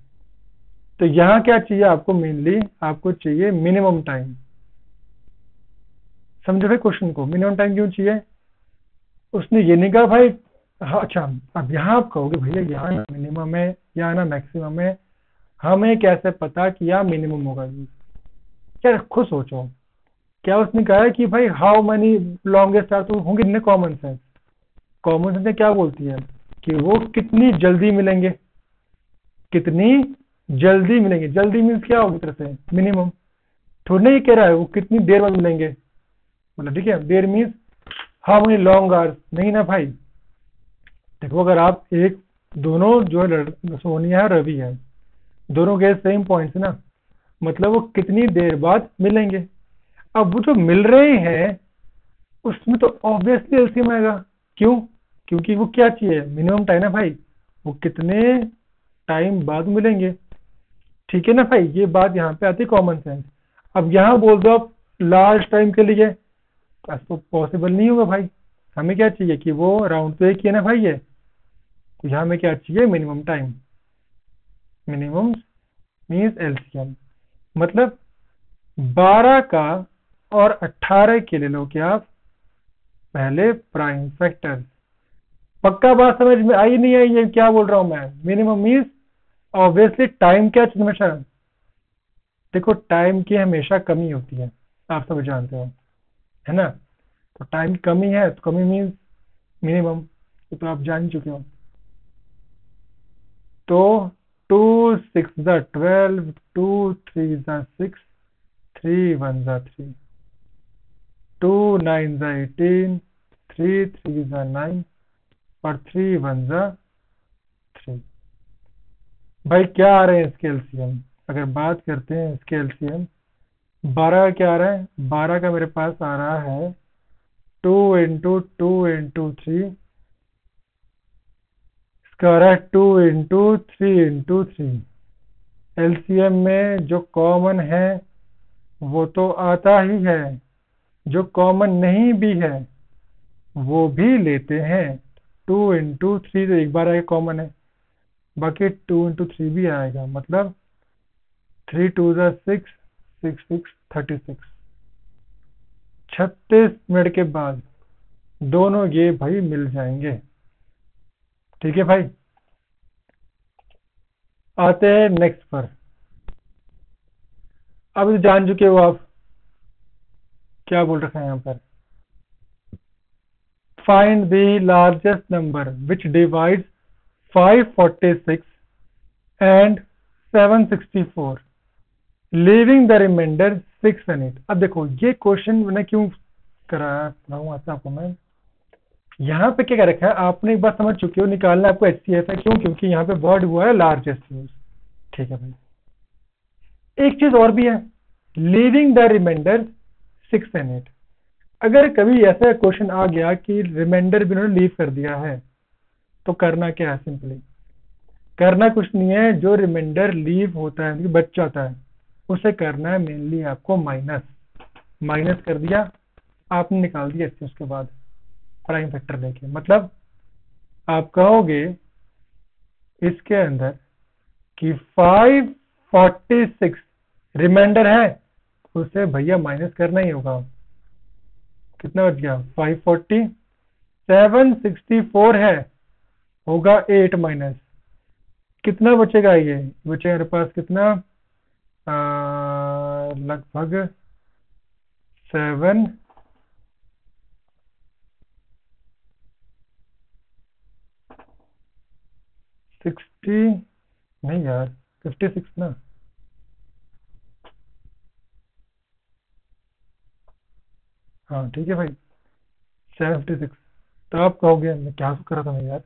तो यहां क्या चाहिए आपको? मेनली आपको चाहिए मिनिमम टाइम। समझो भाई क्वेश्चन को, मिनिमम टाइम क्यों चाहिए? उसने ये नहीं कहा भाई, हाँ अच्छा, अब यहाँ आप कहोगे भैया यहाँ ना मिनिमम है यहाँ ना मैक्सिमम है, हमें कैसे पता कि यहाँ मिनिमम होगा? क्या खुद सोचो, क्या उसने कहा है कि भाई हाउ मेनी लॉन्गेस्ट आर, तो होंगे इतने कॉमन सेंस। कॉमन सेंस क्या बोलती है कि वो कितनी जल्दी मिलेंगे, कितनी जल्दी मिलेंगे। जल्दी मीन्स क्या होगी तरह से? मिनिमम। थोड़ा नहीं कह रहा है वो कितनी देर बाद मिलेंगे, मतलब ठीक है, there means how many long hours नहीं ना भाई। देखो अगर आप एक, दोनों जो सोनिया है रवि है, दोनों के सेम पॉइंट्स ना, मतलब वो कितनी देर बाद मिलेंगे। अब वो जो मिल रहे हैं उसमें तो ऑब्वियसली एलसीएम आएगा। क्यों? क्योंकि वो क्या चाहिए? मिनिमम टाइम ना भाई, वो कितने टाइम बाद मिलेंगे। ठीक है ना भाई, ये बात यहाँ पे आती है कॉमन सेंस। अब यहाँ बोल दो आप लार्ज टाइम के लिए, तो पॉसिबल नहीं होगा भाई। हमें क्या चाहिए कि वो राउंड तो एक ही है ना भाई, ये तो यहाँ में क्या चाहिए? Minimum time. Minimum means LCM, मतलब 12 का और 18 के ले लो क्या आप पहले प्राइम फैक्टर। पक्का बात समझ में आई नहीं आई? ये क्या बोल रहा हूं मैं? मिनिमम मीन्स ऑब्वियसली टाइम क्या चीज हमेशा, देखो टाइम की हमेशा कमी होती है, आप सब जानते हो, है ना? तो टाइम की कमी है तो कमी मीन्स मिनिमम, तो आप जान ही चुके हो। तो 2 6 12, 2 3 6, 3 1 3, 2 9 18, 3 3 9 और 3 1 3। भाई क्या आ रहे हैं इसके एलसीएम? अगर बात करते हैं इसके एलसीएम, 12 का क्या आ रहा है? 12 का मेरे पास आ रहा है 2 इंटू 2 इंटू 3, इसका आ रहा है 2 इंटू 3 इंटू 3। एलसीएम में जो कॉमन है वो तो आता ही है, जो कॉमन नहीं भी है वो भी लेते हैं। 2 इंटू 3 तो एक बार आएगा कॉमन है, बाकी 2 इंटू 3 भी आएगा, मतलब 3 2 6, 6 6 36। 36 मिनट के बाद दोनों ये भाई मिल जाएंगे। ठीक है भाई, आते हैं नेक्स्ट पर। अब जान चुके हो आप क्या बोल रखा है यहाँ पर? Find the largest number which divides 546 and 764 leaving the remainder 6 and 8। अब देखो ये क्वेश्चन मैंने क्यों कराया आता आपको मैं, यहाँ पे क्या कर रखा है आपने एक बार समझ चुके हो, निकालना आपको एचसीएफ है। क्यों? क्योंकि यहाँ पे वर्ड हुआ है लार्जेस्ट यूज। ठीक है भाई, एक चीज और भी है, लीविंग द रिमाइंडर 6 and 8। अगर कभी ऐसा क्वेश्चन आ गया कि रिमाइंडर भी उन्होंने लीव कर दिया है, तो करना क्या है? सिंपली करना कुछ नहीं है, जो रिमाइंडर लीव होता है बच जाता है उसे करना है मेनली आपको माइनस। माइनस कर दिया आपने, निकाल दिया इससे, उसके बाद प्राइम फैक्टर लेके, मतलब आप कहोगे इसके अंदर कि 546 रिमाइंडर है, उसे भैया माइनस करना ही होगा। कितना बच गया? 540। 764 है, होगा 8 माइनस, कितना बचेगा? ये बचेगा मेरे पास कितना, लगभग 7 60, नहीं यार 56 ना, हाँ ठीक है भाई 756। तो आप कहोगे मैं क्या कर रहा था मैं यार।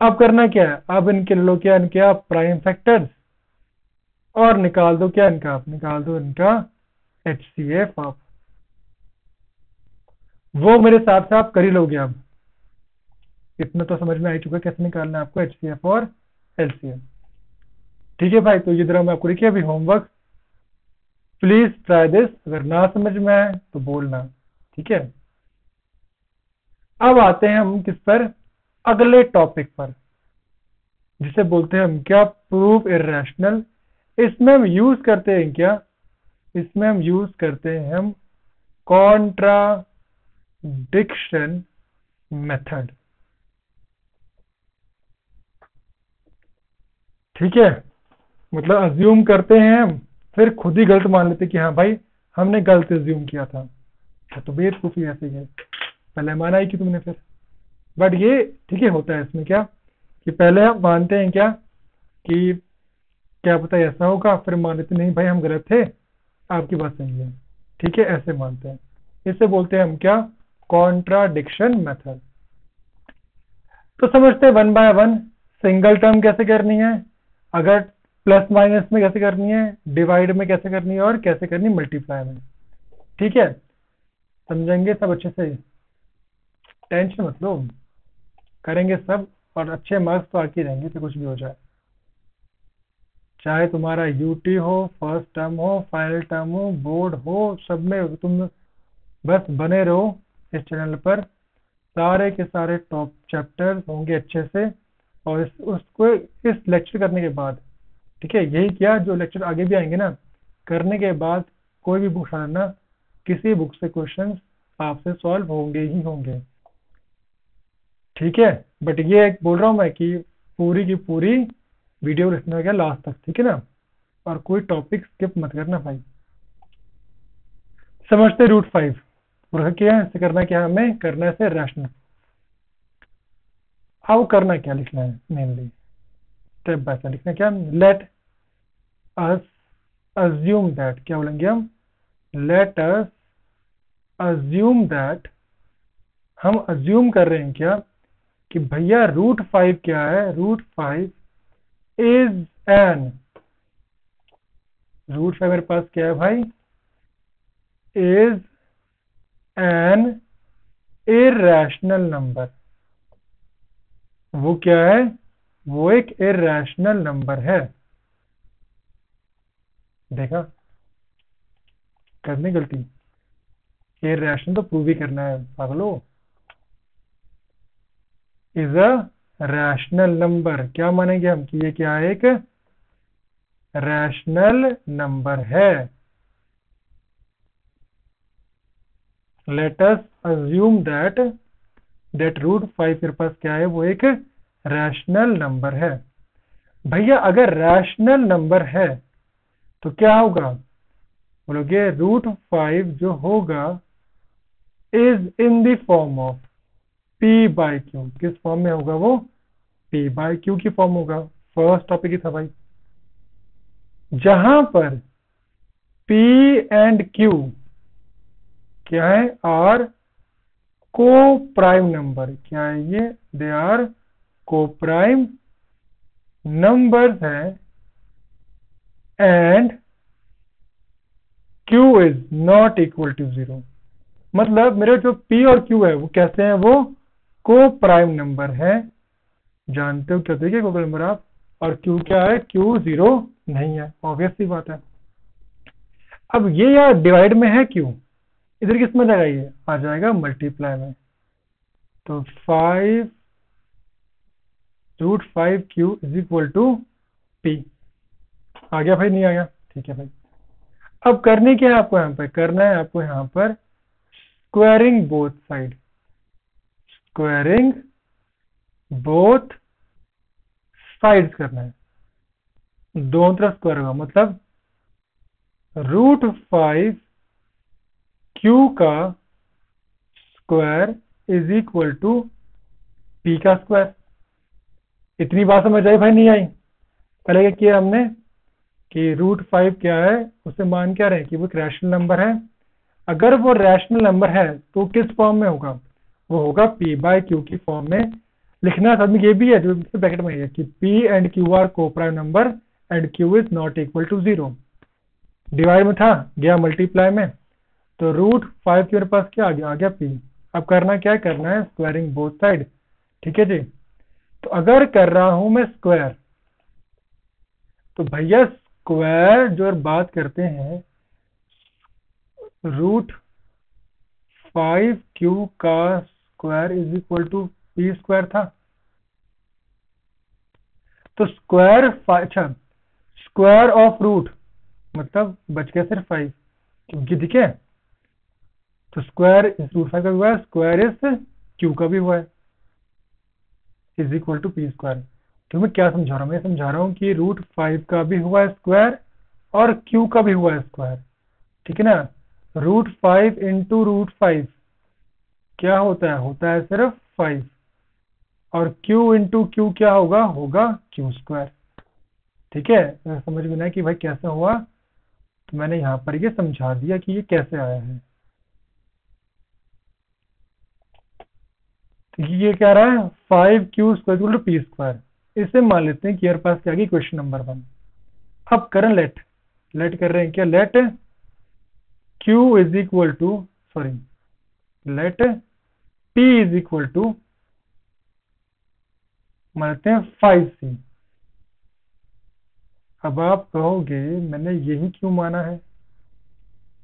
अब करना क्या है? अब इनके लो क्या, इनके आप प्राइम फैक्टर्स और निकाल दो क्या इनका, आप निकाल दो इनका एचसीएफ। आप वो मेरे हिसाब से आप कर ही लोगे अब। इतना तो समझ में आ ही चुका कैसे निकालना है आपको HCF और LCM। ठीक है भाई, तो ये जरा मैं आपको लिखिए अभी होमवर्क, प्लीज ट्राई दिस, अगर ना समझ में आए तो बोलना। ठीक है, अब आते हैं हम किस पर, अगले टॉपिक पर, जिसे बोलते हैं हम क्या, प्रूव इर्रेशनल। इसमें हम यूज करते हैं क्या, इसमें हम यूज करते हैं हम कॉन्ट्राडिक्शन मेथड। ठीक है, मतलब अज्यूम करते हैं हम, फिर खुद ही गलत मान लेते कि हाँ भाई हमने गलत अज्यूम किया था, तो बेवकूफी ऐसे ही है, पहले माना ही कि तुमने फिर। बट ये ठीक है, होता है इसमें क्या कि पहले हम मानते हैं क्या कि क्या पता ऐसा होगा, फिर मान लेते नहीं भाई हम गलत थे, आपकी बात सही है। ठीक है, ऐसे मानते हैं, इसे बोलते हैं हम क्या, कॉन्ट्राडिक्शन मेथड। तो समझते हैं one by one, single term कैसे करनी है, अगर प्लस माइनस में कैसे करनी है, डिवाइड में कैसे करनी है, और कैसे करनी मल्टीप्लाई में। ठीक है, समझेंगे सब अच्छे से, टेंशन मत लो, करेंगे सब, और अच्छे मार्क्स तो आके रहेंगे तो कुछ भी हो जाए, चाहे तुम्हारा यूटी हो, फर्स्ट टर्म हो, फाइनल टर्म हो, बोर्ड हो, सब में तुम बस बने रहो इस चैनल पर। सारे के सारे टॉप चैप्टर होंगे अच्छे से, और उसको इस लेक्चर करने के बाद, ठीक है, यही क्या जो लेक्चर आगे भी आएंगे ना, करने के बाद कोई भी बुक उठा लेना, किसी बुक से क्वेश्चन आपसे सॉल्व होंगे ही होंगे। ठीक है, बट ये बोल रहा हूँ मैं कि पूरी की पूरी वीडियो लिखना क्या लास्ट तक, ठीक है ना, और कोई टॉपिक स्किप मत करना भाई। समझते √5 क्या है, इससे करना क्या, हमें करना है इसे रैशनल। अब करना क्या, लिखना है मेनली स्टेप बाय स्टेप लिखना क्या, लेट अस अज्यूम दैट, क्या बोलेंगे हम, लेट अस अज्यूम दैट, हम अज्यूम कर रहे हैं क्या कि भैया √5 क्या है, √5 इज एन, √5 मेरे पास क्या है भाई, इज एन इर्रेशनल नंबर। वो क्या है, वो एक इर्रेशनल नंबर है। देखा, करनी गलती, इर्रेशनल तो प्रूव ही करना है पागलो। इज अ रैशनल नंबर, क्या मानेंगे हम कि ये क्या है, एक रैशनल नंबर है। लेट अस अज्यूम दैट √5 मेरे पास क्या है, वो एक रैशनल नंबर है। भैया अगर रैशनल नंबर है तो क्या होगा, बोलोगे √5 जो होगा is in the form of p/q, किस फॉर्म में होगा वो, p/q की फॉर्म होगा। फर्स्ट टॉपिक ही था भाई, जहां पर p एंड q क्या है, आर को प्राइम नंबर, क्या है ये, they are coprime numbers हैं, and q is not equal to 0। मतलब मेरे जो p और q है वो कैसे हैं, वो को प्राइम नंबर है। जानते हो क्या देखिए गूगल नंबर आप, और q क्या है, q 0 नहीं है, ऑब्वियस सी बात है। अब ये यार डिवाइड में है q, इधर किस में लगाइए, आ जाएगा मल्टीप्लाई में, तो 5 √5q is equal to p। आ गया भाई, नहीं आ गया, ठीक है भाई। अब करनी क्या है आपको, यहाँ पे करना है आपको यहाँ पर squaring both side, squaring both sides करना है, दोनों तरफ स्क्वायर होगा, मतलब √5q का square is equal to p का स्क्वायर। इतनी बात समझ आई भाई, नहीं आई, पहले क्या किया हमने कि √5 क्या है, उसे मान क्या रहे कि वो एक रैशनल नंबर है। अगर वो रैशनल नंबर है तो किस फॉर्म में होगा, वो होगा p/q की फॉर्म में। लिखना साथ ये भी है जो ब्रैकेट में है कि p and q are coprime number and q is not equal to 0। Divide में था, गया मल्टीप्लाई में, तो √5 के मेरे पास क्या आ गया, p। अब करना क्या है, करना है स्क्वायरिंग बोथ साइड, ठीक है जी। तो अगर कर रहा हूं मैं स्क्वायर, तो भैया स्क्वायर जो बात करते हैं, √5q का square is equal to p square था। तो स्क्वायर, अच्छा, स्क्वायर ऑफ रूट मतलब बच गया सिर्फ 5, क्योंकि ठीक है। तो स्क्वायर इस √5 का भी हुआ है, स्क्वायर इस क्यू का भी हुआ है, is equal to p square. तो मैं क्या समझा रहा हूँ, मैं समझा रहा हूँ कि √5 का भी हुआ है स्क्वायर और क्यू का भी हुआ है स्क्वायर, ठीक है ना। √5 इंटू √5 क्या होता है सिर्फ 5, और q इंटू क्यू क्या होगा, क्यू स्क्वायर। ठीक है, तो समझ में ना कि भाई कैसे हुआ, तो मैंने यहाँ पर ये समझा दिया कि ये कैसे आया है। तो ये क्या रहा है, 5q square equal to p square. इसे मान लेते हैं कि हमारे पास क्या आ गई क्वेश्चन नंबर 1। अब करें लेट, कर रहे हैं क्या, let q is equal to, sorry, let p is equal to मानते हैं 5c। अब आप कहोगे मैंने यही क्यों माना है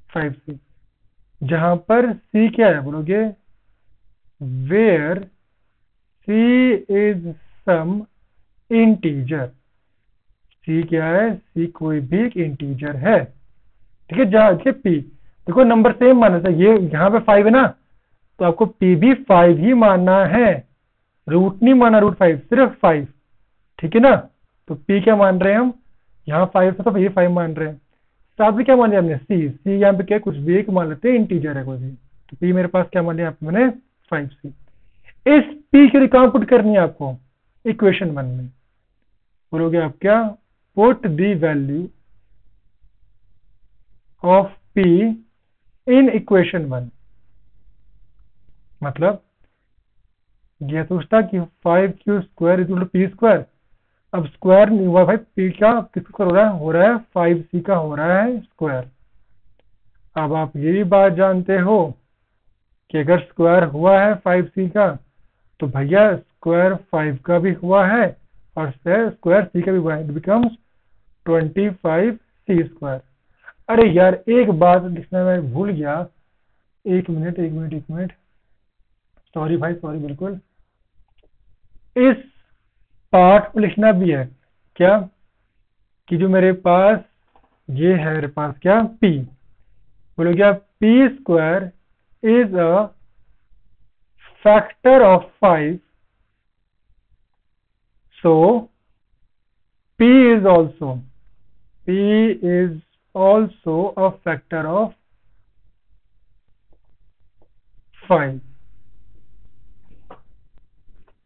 5c, जहां पर c क्या है बोलोगे, where c is some integer. c क्या है, c कोई भी एक इंटीजर है, ठीक है। जहां देखिए p, देखो नंबर सेम माना था, ये यहाँ पे 5 है ना, तो आपको p भी 5 ही मानना है, रूट नहीं माना √5, सिर्फ 5, ठीक है ना। तो p क्या मान रहे हैं हम, यहाँ 5 था तो ये 5 मान रहे हैं। साथ में क्या मान लिया हमने, c यहाँ पे क्या कुछ भी एक मान लेते हैं, इंटीजर है कोई भी। तो p मेरे पास क्या मान लिया मैंने 5c। इस p की कहाँ पुट करनी है आपको, इक्वेशन 1 में। बोलोगे आप क्या, put the value of p in equation 1। मतलब ये सोचता कि 5q square equal to p square. अब स्क्वायर नहीं हुआ भाई, p का किस स्क्वायर हो रहा है 5c का हो रहा है स्क्वायर। अब आप ये भी बात जानते हो कि अगर स्क्वायर हुआ है 5c का, तो भैया स्क्वायर 5 का भी हुआ है और स्क्वायर c का भी हुआ है, इट बिकम्स 25c स्क्वायर। अरे यार एक बात लिखना मैं भूल गया, एक मिनट, सॉरी भाई सॉरी, बिल्कुल इस पार्ट को लिखना भी है क्या, कि जो मेरे पास ये है, मेरे पास क्या p, बोलो क्या, p square is a factor of 5, so p is also a factor of 5।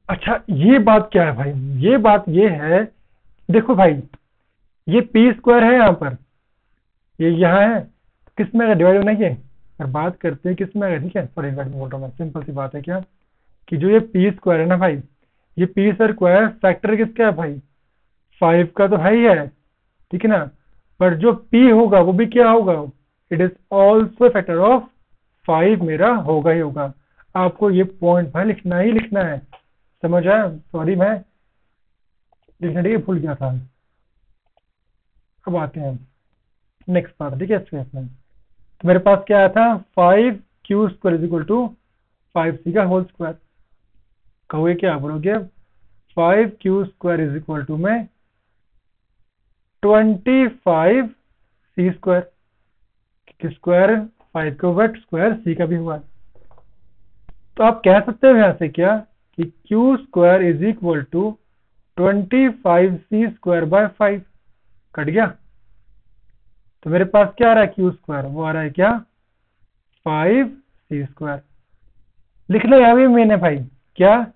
अच्छा ये बात क्या है भाई, ये बात ये है, देखो भाई ये पी स्क्वायर है यहाँ पर, ये यहाँ है, किस में डिवाइड होना है, और बात करते हैं किस में है, ठीक है। सॉरी बोल रहा हूँ मैं, सिंपल सी बात है क्या, कि जो ये पी स्क्वायर है ना भाई, ये पी स्क्वायर फैक्टर किसका है भाई, 5 का तो है ही है, ठीक है ना। पर जो p होगा वो भी क्या होगा, it is also factor of 5 मेरा होगा ही होगा। आपको ये पॉइंट भाई लिखना ही लिखना है, समझ आया, सॉरी मैं लिखने के भूल गया था। अब आते हैं नेक्स्ट पार्ट, ठीक है। इसमें तो मेरे पास क्या आया था, 5q square is equal to 5c का होल स्क्वायर। कहोगे क्या बोलोगे, 5q square is equal to में 25c स्क्वायर, स्क्वायर 5 का हुआ, स्क्वायर c का भी हुआ। तो आप कह सकते हो यहां से क्या, कि q square is equal to 25c square by 5, cut गया। तो मेरे पास क्या आ रहा है, q स्क्वायर वो आ रहा है क्या 5c स्क्वायर। लिख लो यहाँ भी मैंने भाई क्या,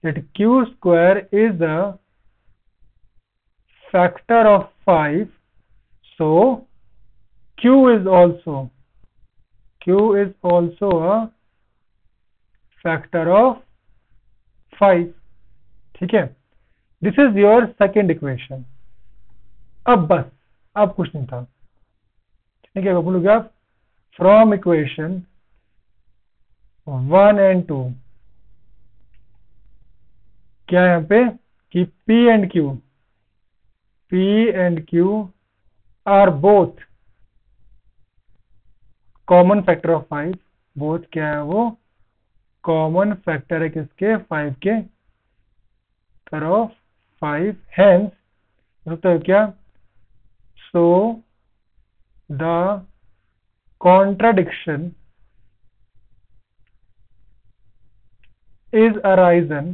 that q square is the factor of 5, so q is also a factor of 5, ठीक है। This is your second equation. अब बस, अब कुछ नहीं था, ठीक है। बोलोगे आप, फ्रॉम इक्वेशन 1 and 2 क्या है यहाँ पे कि P and Q are both common factor of 5। Both क्या है, वो कॉमन फैक्टर है किसके, 5 के तरफ 5। हेंस मतलब क्या, so the contradiction is arisen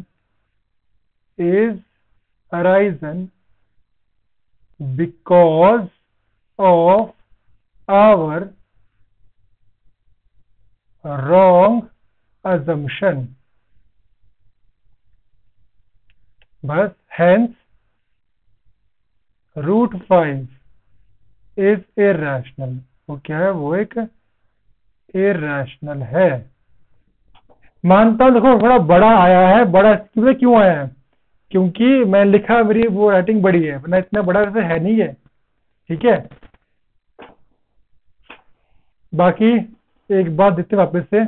because of our wrong assumption। बस hence √5 is irrational। वो क्या है, वो एक irrational है। मानता हूं, देखो थोड़ा बड़ा आया है, बड़ा क्यों आया है, क्योंकि मैं लिखा, मेरी वो राइटिंग बड़ी है, वरना इतना बड़ा वैसे है नहीं है। ठीक है, बाकी एक बात देखते वापस से,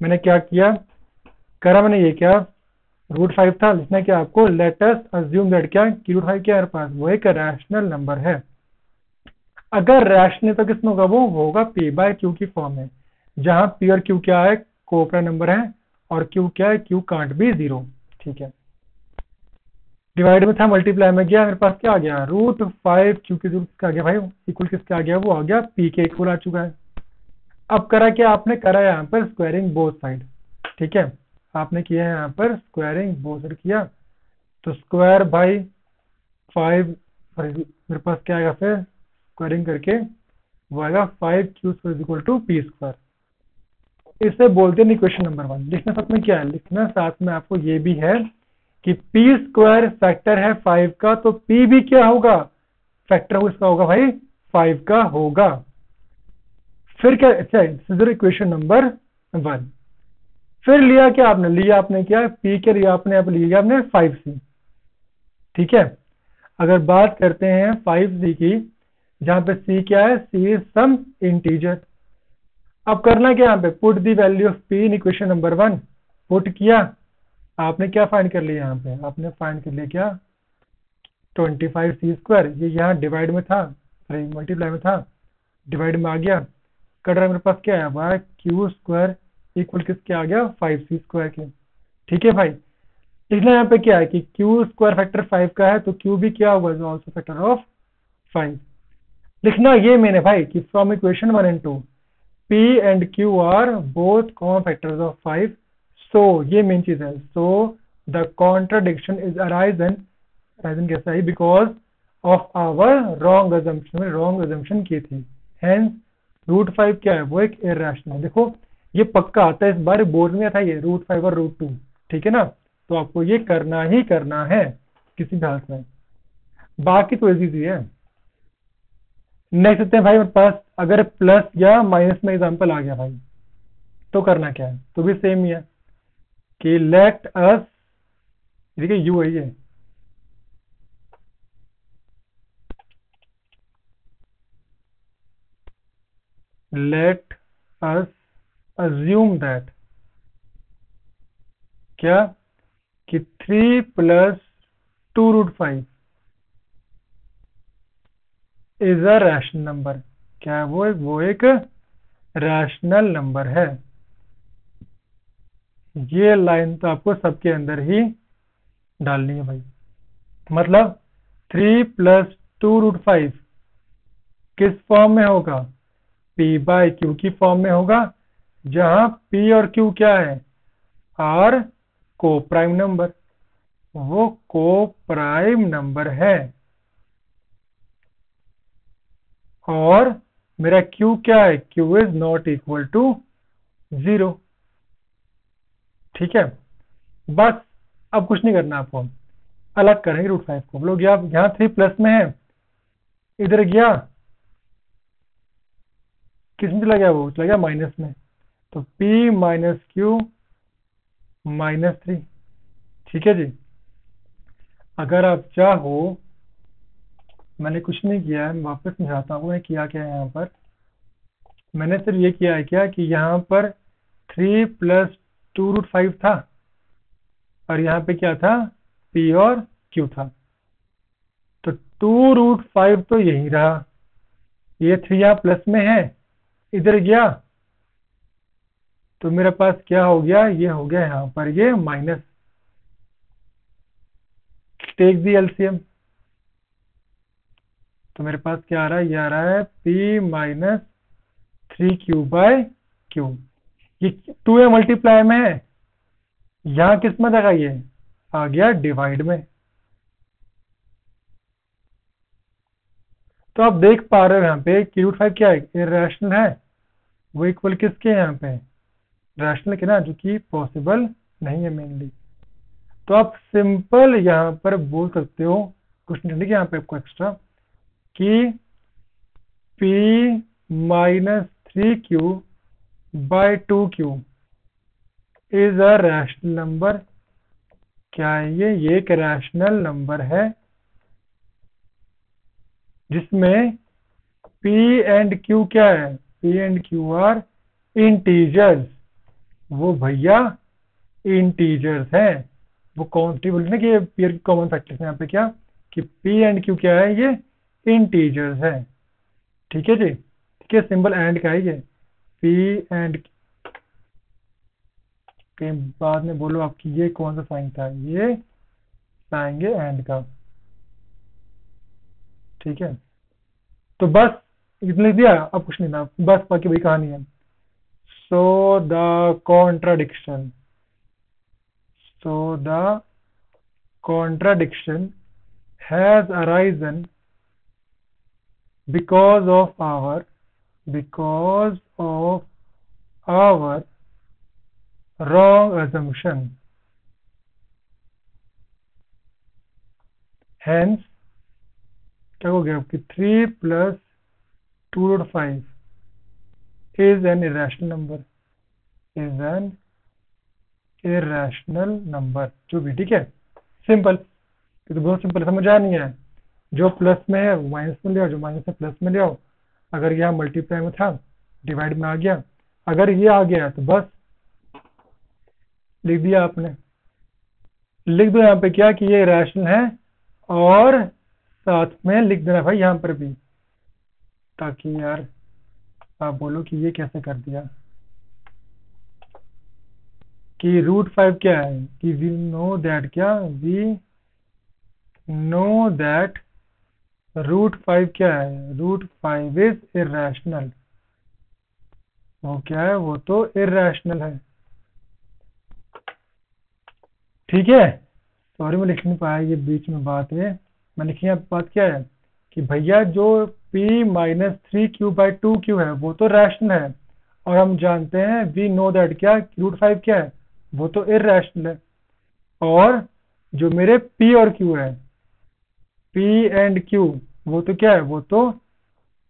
मैंने क्या किया करा, मैंने ये क्या √5 था, लिखना क्या आपको, लेट अस अज्यूम दैट क्या कि √5 क्या है पास, वो एक रैशनल नंबर है। अगर रैशनल तो किसमें होगा, वो होगा P/Q की फॉर्म में, जहां P और Q क्या है, कोप्राइम नंबर है, और Q क्या है, Q कांट बी 0। ठीक है, डिवाइड में था, मल्टीप्लाई में गया, मेरे पास क्या आ गया, √5 Q की जरूरत किसका आ गया भाई, इक्वल किसका आ गया, वो आ गया P के इक्वल आ चुका है। अब करा क्या आपने, करा यहाँ पर स्क्वायरिंग बोथ साइड। ठीक है, आपने किया है यहाँ पर स्क्वायरिंग बोथ साइड किया, तो स्क्वायर बाई 5, मेरे पास क्या आएगा, फिर स्क्वायरिंग करके वो आएगा 5Q² इक्वल टू P²। इसे बोलते हैं इक्वेशन नंबर 1। लिखना साथ में क्या है, लिखना साथ में आपको ये भी है कि P² फैक्टर है 5 का, तो P भी क्या होगा, फैक्टर इसका होगा भाई 5 का होगा। फिर क्या, अच्छा इक्वेशन नंबर 1। फिर लिया क्या आपने, लिया आपने क्या, P के लिए आपने लिया आपने 5C। ठीक है, अगर बात करते हैं 5C की, जहां पे C क्या है, C इज सम इंटीजर। अब करना क्या, यहाँ पे put the value of P in equation number 1। Put किया, आपने क्या फाइंड कर लिया, यहाँ पे आपने फाइंड कर लिया क्या, 25C²। ये यहाँ डिवाइड में था, सॉरी मल्टीप्लाई में था, डिवाइड में आ गया, कट रहा मेरे पास क्या है, वह Q² इक्वल किसके आ गया, 5C² के। ठीक है भाई, लिखना यहाँ पे क्या है कि Q² फैक्टर 5 का है, तो Q भी क्या होगा, ऑल्सो फैक्टर ऑफ 5। लिखना ये मैंने भाई कि from equation 1 and 2 P and Q are both common factors of 5। so ये मेन चीज है, so the contradiction is arisen कैसा है, because of our wrong assumption, wrong assumption की थी। hence √5 क्या है, वो एक irrational है। देखो ये पक्का आता है, इस बार बोर्ड में था ये √5 और √2। ठीक है ना, तो आपको ये करना ही करना है किसी भी हालत में, बाकी तो इजी है। नेक्स्ट देखते हैं भाई, मेरे पास अगर प्लस या माइनस में एग्जांपल आ गया भाई, तो करना क्या है, तो भी सेम ही है कि लेट अस, देखिए यू है ये, लेट अस अज्यूम दैट क्या कि 3 + 2√5 इज अ रैशनल नंबर। क्या है वो एक रैशनल नंबर है। ये लाइन तो आपको सबके अंदर ही डालनी है भाई, मतलब 3 + 2√5 किस फॉर्म में होगा, P/Q की फॉर्म में होगा, जहां P और Q क्या है, आर को प्राइम नंबर, वो को प्राइम नंबर है, और मेरा Q क्या है, Q is not equal to 0। ठीक है, बस अब कुछ नहीं करना आपको, अलग करेंगे √5 को। लोग यहाँ 3 प्लस में है, इधर गया, किस में चला गया, वो चला गया माइनस में, तो P - Q -3। ठीक है जी, अगर आप चाहो, मैंने कुछ नहीं किया है, मैं वापस समझाता हूँ मैं किया क्या है। यहाँ पर मैंने सिर्फ ये किया है क्या कि यहाँ पर 3 + 2√5 था, और यहाँ पे क्या था P और Q था। तो 2√5 तो यही रहा, ये 3 यहाँ प्लस में है, इधर गया तो मेरे पास क्या हो गया, ये हो गया यहाँ पर ये माइनस। टेक दी एलसीएम, तो मेरे पास क्या आ रहा है, ये आ रहा है P minus 3Q bye Q। ये 2 है मल्टीप्लाई में है, यहाँ किस में देखा, ये आ गया डिवाइड में। तो आप देख पा रहे हो यहाँ पे कि √5 क्या है, इरेशनल है, वो इक्वल किसके है यहाँ पे, रैशनल के ना, जो कि पॉसिबल नहीं है मेनली। तो आप सिंपल यहाँ पर बोल सकते हो, कुछ नहीं लिखा यहाँ पे आपको एक्स्ट्रा, कि P minus 3Q by 2Q is a rational number. क्या है ये एक रैशनल नंबर है जिसमें P एंड Q क्या है, P and Q are integers. वो भैया इंटीजर्स हैं, वो कौन सी बोल रहे कि P कॉमन फैक्टर्स यहाँ पे क्या, कि P एंड Q क्या है, ये इंटीजर्स है। ठीक है जी, ठीक है, सिंबल एंड का है ये, P एंड के बाद में बोलो आपकी ये कौन सा साइन था, ये साइन है एंड का। ठीक है, तो बस इतना लिख दिया, अब कुछ नहीं था, बस बाकी वही कहानी है। So the contradiction, so the contradiction has arisen because of our wrong assumption. Hence क्या हो गया आपकी 3 plus 2.5 is an irrational number, is an irrational number, जो भी ठीक है। सिंपल, ये तो बहुत सिंपल, समझ आ नहीं है, जो प्लस में है वो माइनस में ले आओ, जो माइनस है प्लस में ले आओ। अगर यहाँ मल्टीप्लाई में था डिवाइड में आ गया, अगर ये आ गया तो बस लिख दिया आपने। लिख दो यहाँ पे क्या कि ये रैशनल है, और साथ में लिख देना भाई यहाँ पर भी, ताकि यार आप बोलो कि ये कैसे कर दिया। कि √5 क्या है, कि वी नो दैट, क्या वी नो दैट √5 क्या है, √5 इज इरेशनल। वो क्या है, वो तो इरेशनल है। ठीक है, सॉरी मैं लिख नहीं पाया, ये बीच में बात है, मैं लिखी यहाँ बात क्या है, कि भैया जो P minus 3Q by 2Q है वो तो रैशनल है, और हम जानते हैं वी नो दैट क्या √5 क्या है, वो तो इरेशनल है। और जो मेरे P और Q है, P एंड Q, वो तो क्या है, वो तो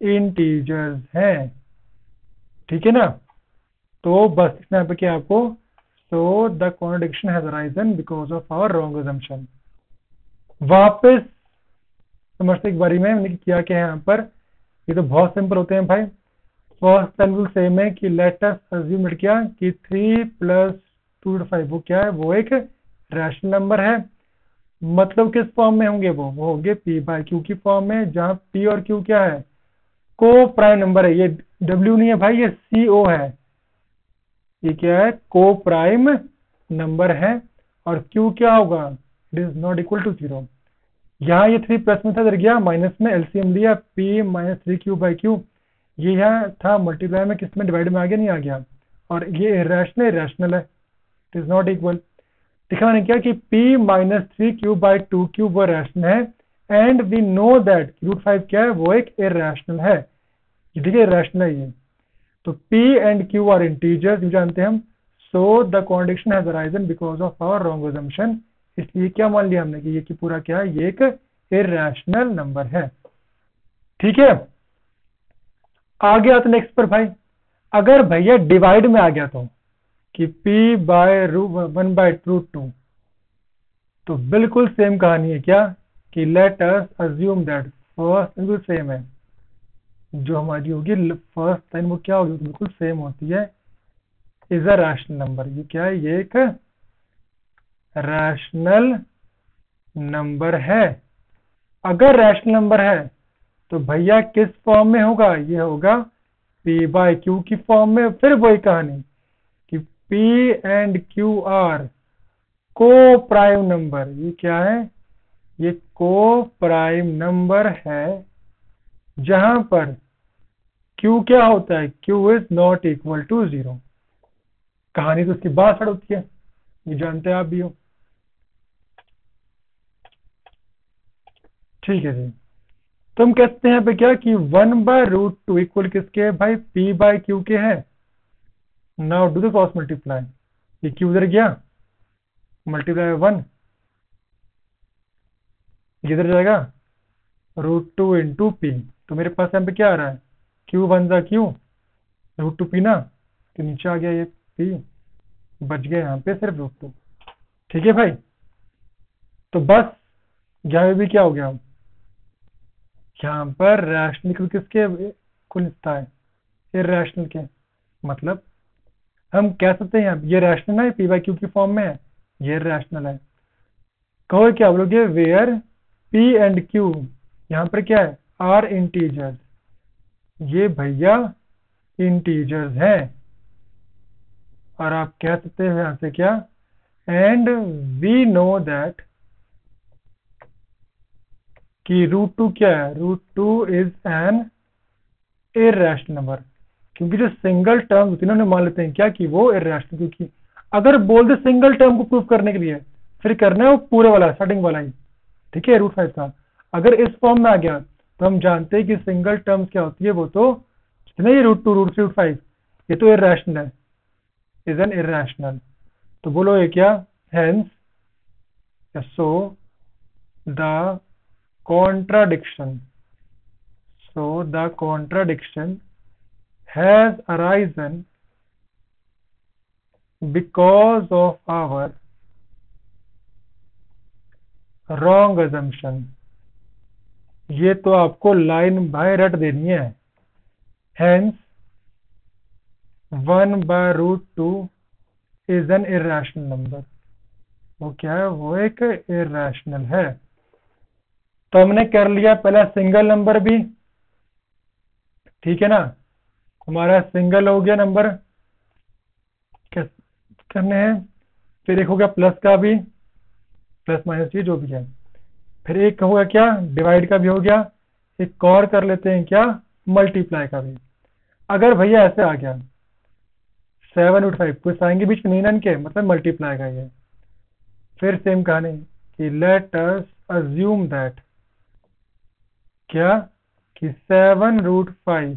इंटीजर्स हैं। ठीक है ना, तो बस इतना यहाँ पे क्या आपको, so the contradiction has arisen because of our wrong assumption. वापस समझते एक बारी में हमने किया क्या है यहाँ पर, ये तो बहुत सिंपल होते हैं भाई। फर्स्ट बिल्कुल सेम है कि लेट अस अज्यूम क्या कि 3 प्लस 2.5 वो क्या है, वो एक रैशनल नंबर है। मतलब किस फॉर्म में होंगे, वो होंगे P बाय Q की फॉर्म में, जहां P और Q क्या है, को प्राइम नंबर है। ये W नहीं है भाई, ये CO है। ये क्या है, को प्राइम नंबर है। और Q क्या होगा, it is not equal to 0। यहाँ ये 3 प्लस में था, इधर गया माइनस में, एलसीएम लिया P minus 3Q by Q, ये यहाँ था मल्टीप्लाई में, किस में डिवाइड में आ गया, नहीं आ गया। और ये इरेशनल है, इट इज नॉट इक्वल। दिखा मैंने क्या कि P minus 3Q by 2Q वो रैशनल है, एंड वी नो दैट √5 क्या है, वो एक इरेशनल है। ठीक है, इरेशनल है ये। तो P and Q are integers, ये जानते हैं हम। So the contradiction has arisen because of our wrong assumption. इसलिए क्या मान लिया हमने कि ये कि पूरा क्या है, ये एक इरेशनल नंबर है। ठीक है, आ गया तो नेक्स्ट पर भाई, अगर भैया डिवाइड में आ गया तो, कि P बाय 1 बाय √2, तो बिल्कुल सेम कहानी है क्या, कि let us assume that, first बिल्कुल सेम है, जो हमारी होगी फर्स्ट लाइन वो क्या होगी, बिल्कुल सेम होती है, इज अ रैशनल नंबर। ये क्या है, ये एक रैशनल नंबर है। अगर रैशनल नंबर है तो भैया किस फॉर्म में होगा, ये होगा p बाय क्यू की फॉर्म में। फिर वही कहानी कि p and q are coprime number. ये क्या है, ये को प्राइम नंबर है जहां पर q क्या होता है, q is not equal to 0। कहानी तो उसकी बात स्टार्ट होती है, ये जानते हैं आप भी हो। ठीक है जी, तो हम कहते हैं यहाँ पे क्या कि 1/√2 इक्वल किसके है भाई, p बाय क्यू के है। Now do the cross multiply, ये q उधर गया, मल्टीप्लाई 1, इधर जाएगा √2 इंटू पी। तो मेरे पास यहाँ पे क्या आ रहा है, q वन जा q, √2p ना, तो नीचे आ गया ये p, बच गया यहाँ पे सिर्फ √2। ठीक है भाई, तो बस यहाँ पे भी क्या हो गया, यहाँ पर रैशनल किसके कुल हिस्सा है, इरैशनल के। मतलब हम कह सकते हैं यहाँ ये रैशनल है, पी बाई क्यू की फॉर्म में है, ये रैशनल है। कहो क्या बोलोगे, वेयर पी एंड क्यू यहाँ पर क्या है, आर इंटीजर्स। ये भैया इंटीजर्स है। और आप कह सकते हैं यहाँ से क्या, एंड वी नो दैट कि √2 क्या है, √2 इज एन इरैशनल नंबर। क्योंकि जो सिंगल टर्म होती है ना, मान लेते हैं क्या कि वो इरैशनल, क्योंकि अगर बोल दे सिंगल टर्म को प्रूव करने के लिए फिर करना है वो पूरे वाला स्टार्टिंग वाला ही। ठीक है, √5 का अगर इस फॉर्म में आ गया तो हम जानते हैं कि सिंगल टर्म्स क्या होती है, वो तो जितने ये √2 √3 √5 ये तो इरैशनल है, इज एन इरैशनल। तो बोलो ये क्या, hence so the contradiction has arisen because of our wrong assumption। ये तो आपको लाइन बाय रट देनी है। Hence 1/√2 is an irrational number. वो क्या है, वो एक इरैशनल है। तो हमने कर लिया पहला सिंगल नंबर भी, ठीक है ना, हमारा सिंगल हो गया नंबर करने हैं। फिर एक हो गया प्लस का भी, प्लस माइनस ये जो भी है। फिर एक होगा क्या, डिवाइड का भी हो गया। एक और कर लेते हैं क्या, मल्टीप्लाई का भी। अगर भैया ऐसे आ गया 7/5 कुछ आएंगे बीच में, नहीं के मतलब मल्टीप्लाई का ये। फिर सेम कहानी कि लेट अस अज्यूम दैट क्या कि 7/5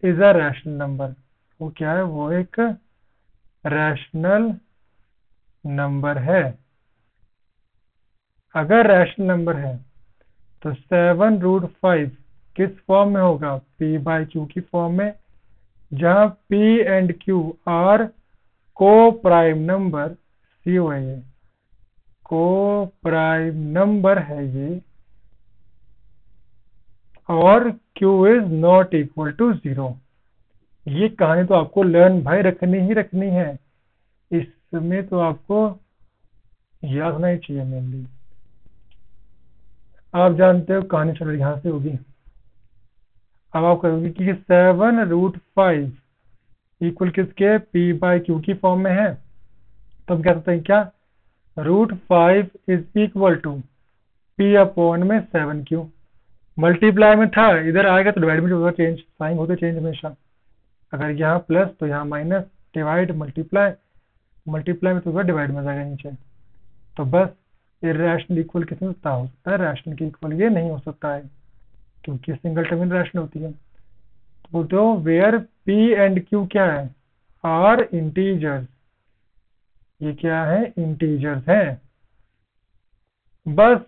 इज अ रैशनल नंबर। वो क्या है, वो एक रैशनल नंबर है। अगर रैशनल नंबर है तो 7/5 किस फॉर्म में होगा, p बाई क्यू की फॉर्म में, जहां p and q are coprime number. See है ये को प्राइम नंबर है ये, और q is not equal to 0। ये कहानी तो आपको लर्न भाई रखनी ही रखनी है, इसमें तो आपको याद होना ही चाहिए मेनली। आप जानते हो कहानी चल रही यहाँ से होगी। अब आप कहोगे कि 7/5 इक्वल किसके, p बाई क्यू की फॉर्म में है। तो हम कह सकते हैं क्या, √5 is equal to p upon में 7q। मल्टीप्लाई में था, इधर आएगा तो डिवाइड में होगा चेंज, साइन होते चेंज हमेशा। अगर यहाँ प्लस तो यहाँ माइनस, डिवाइड मल्टीप्लाई, मल्टीप्लाई में तो होगा डिवाइड में जाएगा नीचे। तो बस इरैशनल इक्वल किसमें हो सकता है, रैशनल के इक्वल ये नहीं हो सकता है, क्योंकि सिंगल टर्म रैशनल होती है। तो बोलते हो वेयर p एंड q क्या है, आर इंटीजर्स। ये क्या है, इंटीजर्स है। बस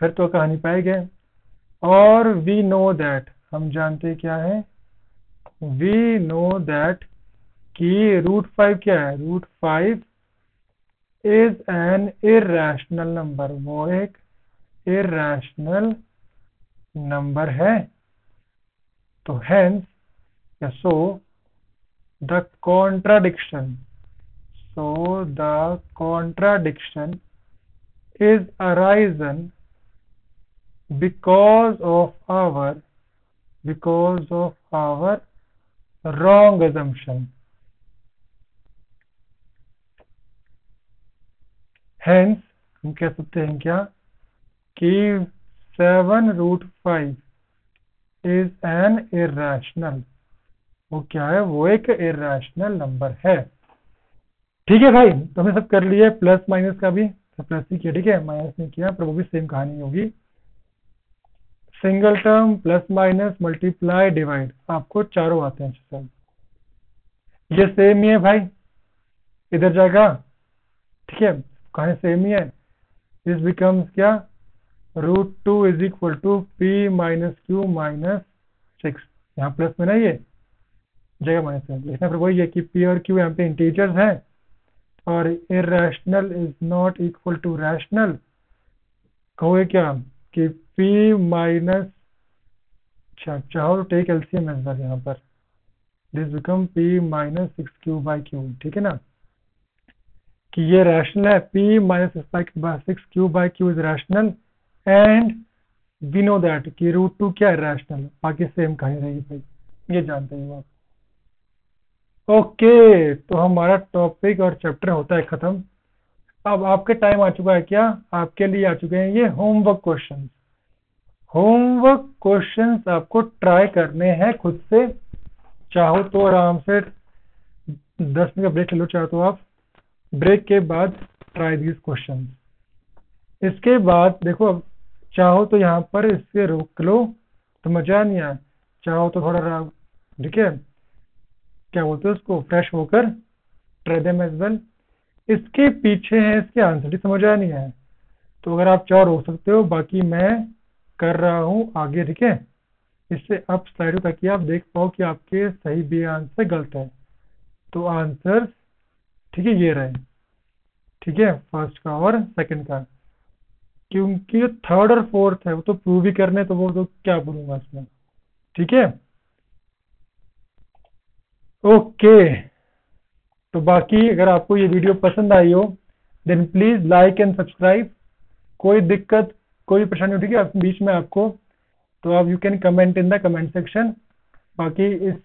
फिर तो कहानी पाए गए। और वी नो दैट, हम जानते क्या है, वी नो दैट कि √5 क्या है, √5 इज एन इरैशनल नंबर। वो एक इरैशनल नंबर है। तो हेंस या so the contradiction is arisen because of our wrong assumption. Hence हम कह सकते हैं क्या कि 7√5 is an irrational. वो क्या है, वो एक इरेशनल नंबर है। ठीक है भाई, तो हमने सब कर लिया, प्लस माइनस का भी प्लस ही किया, ठीक है, माइनस नहीं किया, पर वो भी सेम कहानी होगी। Single term plus minus multiply divide आपको चारों आते हैं सब, ये सेम ही है भाई, इधर जाएगा, ठीक है, कहानी सेम ही है। दिस बिकम्स क्या, √2 is equal to p minus q minus 6, यहाँ प्लस में ना ये जगह माइनस में लिखना, फिर वही है कि पी और क्यू यहाँ पे इंटीजर्स हैं और irrational is not equal to rational. कहोगे क्या कि पी माइनस, अच्छा चाहो तो टेक एलसीएम एज वेल, यहाँ पर this become p minus 6q by q, ठीक है ना, कि ये रैशनल है, p minus 6q by q is rational and we know that कि √2 क्या है, रैशनल, बाकी सेम कहीं रहेगी भाई, ये जानते हो आप। ओके, तो हमारा टॉपिक और चैप्टर होता है खत्म। अब आपके टाइम आ चुका है क्या, आपके लिए आ चुके हैं ये होमवर्क क्वेश्चंस। होमवर्क क्वेश्चंस आपको ट्राई करने हैं खुद से, चाहो तो आराम से 10 मिनट का ब्रेक ले लो, चाहो तो आप ब्रेक के बाद ट्राई दीज क्वेश्चन। इसके बाद देखो, अब चाहो तो यहाँ पर इससे रोक लो तो मजा नहीं आया, चाहो तो थोड़ा, ठीक है, क्या बोलते हैं उसको, फ्रेश होकर ट्राई देम एज वेल। इसके पीछे है इसके आंसर, ठीक समझ आया नहीं है तो अगर आप चाहो रोक सकते हो, बाकी मैं कर रहा हूँ आगे, ठीक है, इससे अप स्लाइड ताकि आप देख पाओ कि आपके सही भी आंसर गलत है। तो आंसर, ठीक है, ये रहे, ठीक है, फर्स्ट का और सेकंड का, क्योंकि जो थर्ड और फोर्थ है वो तो प्रूव ही करने, तो वो तो क्या बोलूंगा इसमें, ठीक है। ओके, तो बाकी अगर आपको ये वीडियो पसंद आई हो then please like and subscribe. कोई दिक्कत कोई परेशानी हो, ठीक है, बीच में आपको, तो आप you can comment in the comment section. बाकी इस,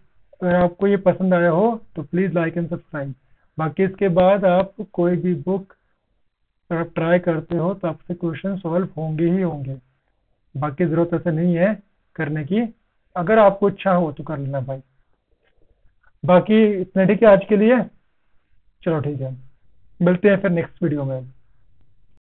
अगर आपको ये पसंद आया हो तो प्लीज लाइक एंड सब्सक्राइब। बाकी इसके बाद आप कोई भी बुक अगर आप ट्राई करते हो तो आपसे क्वेश्चन सॉल्व होंगे ही होंगे, बाकी जरूरत ऐसे नहीं है करने की, अगर आपको इच्छा हो तो कर लेना भाई। बाकी इतना ठीक है आज के लिए, चलो ठीक है, मिलते हैं फिर नेक्स्ट वीडियो में।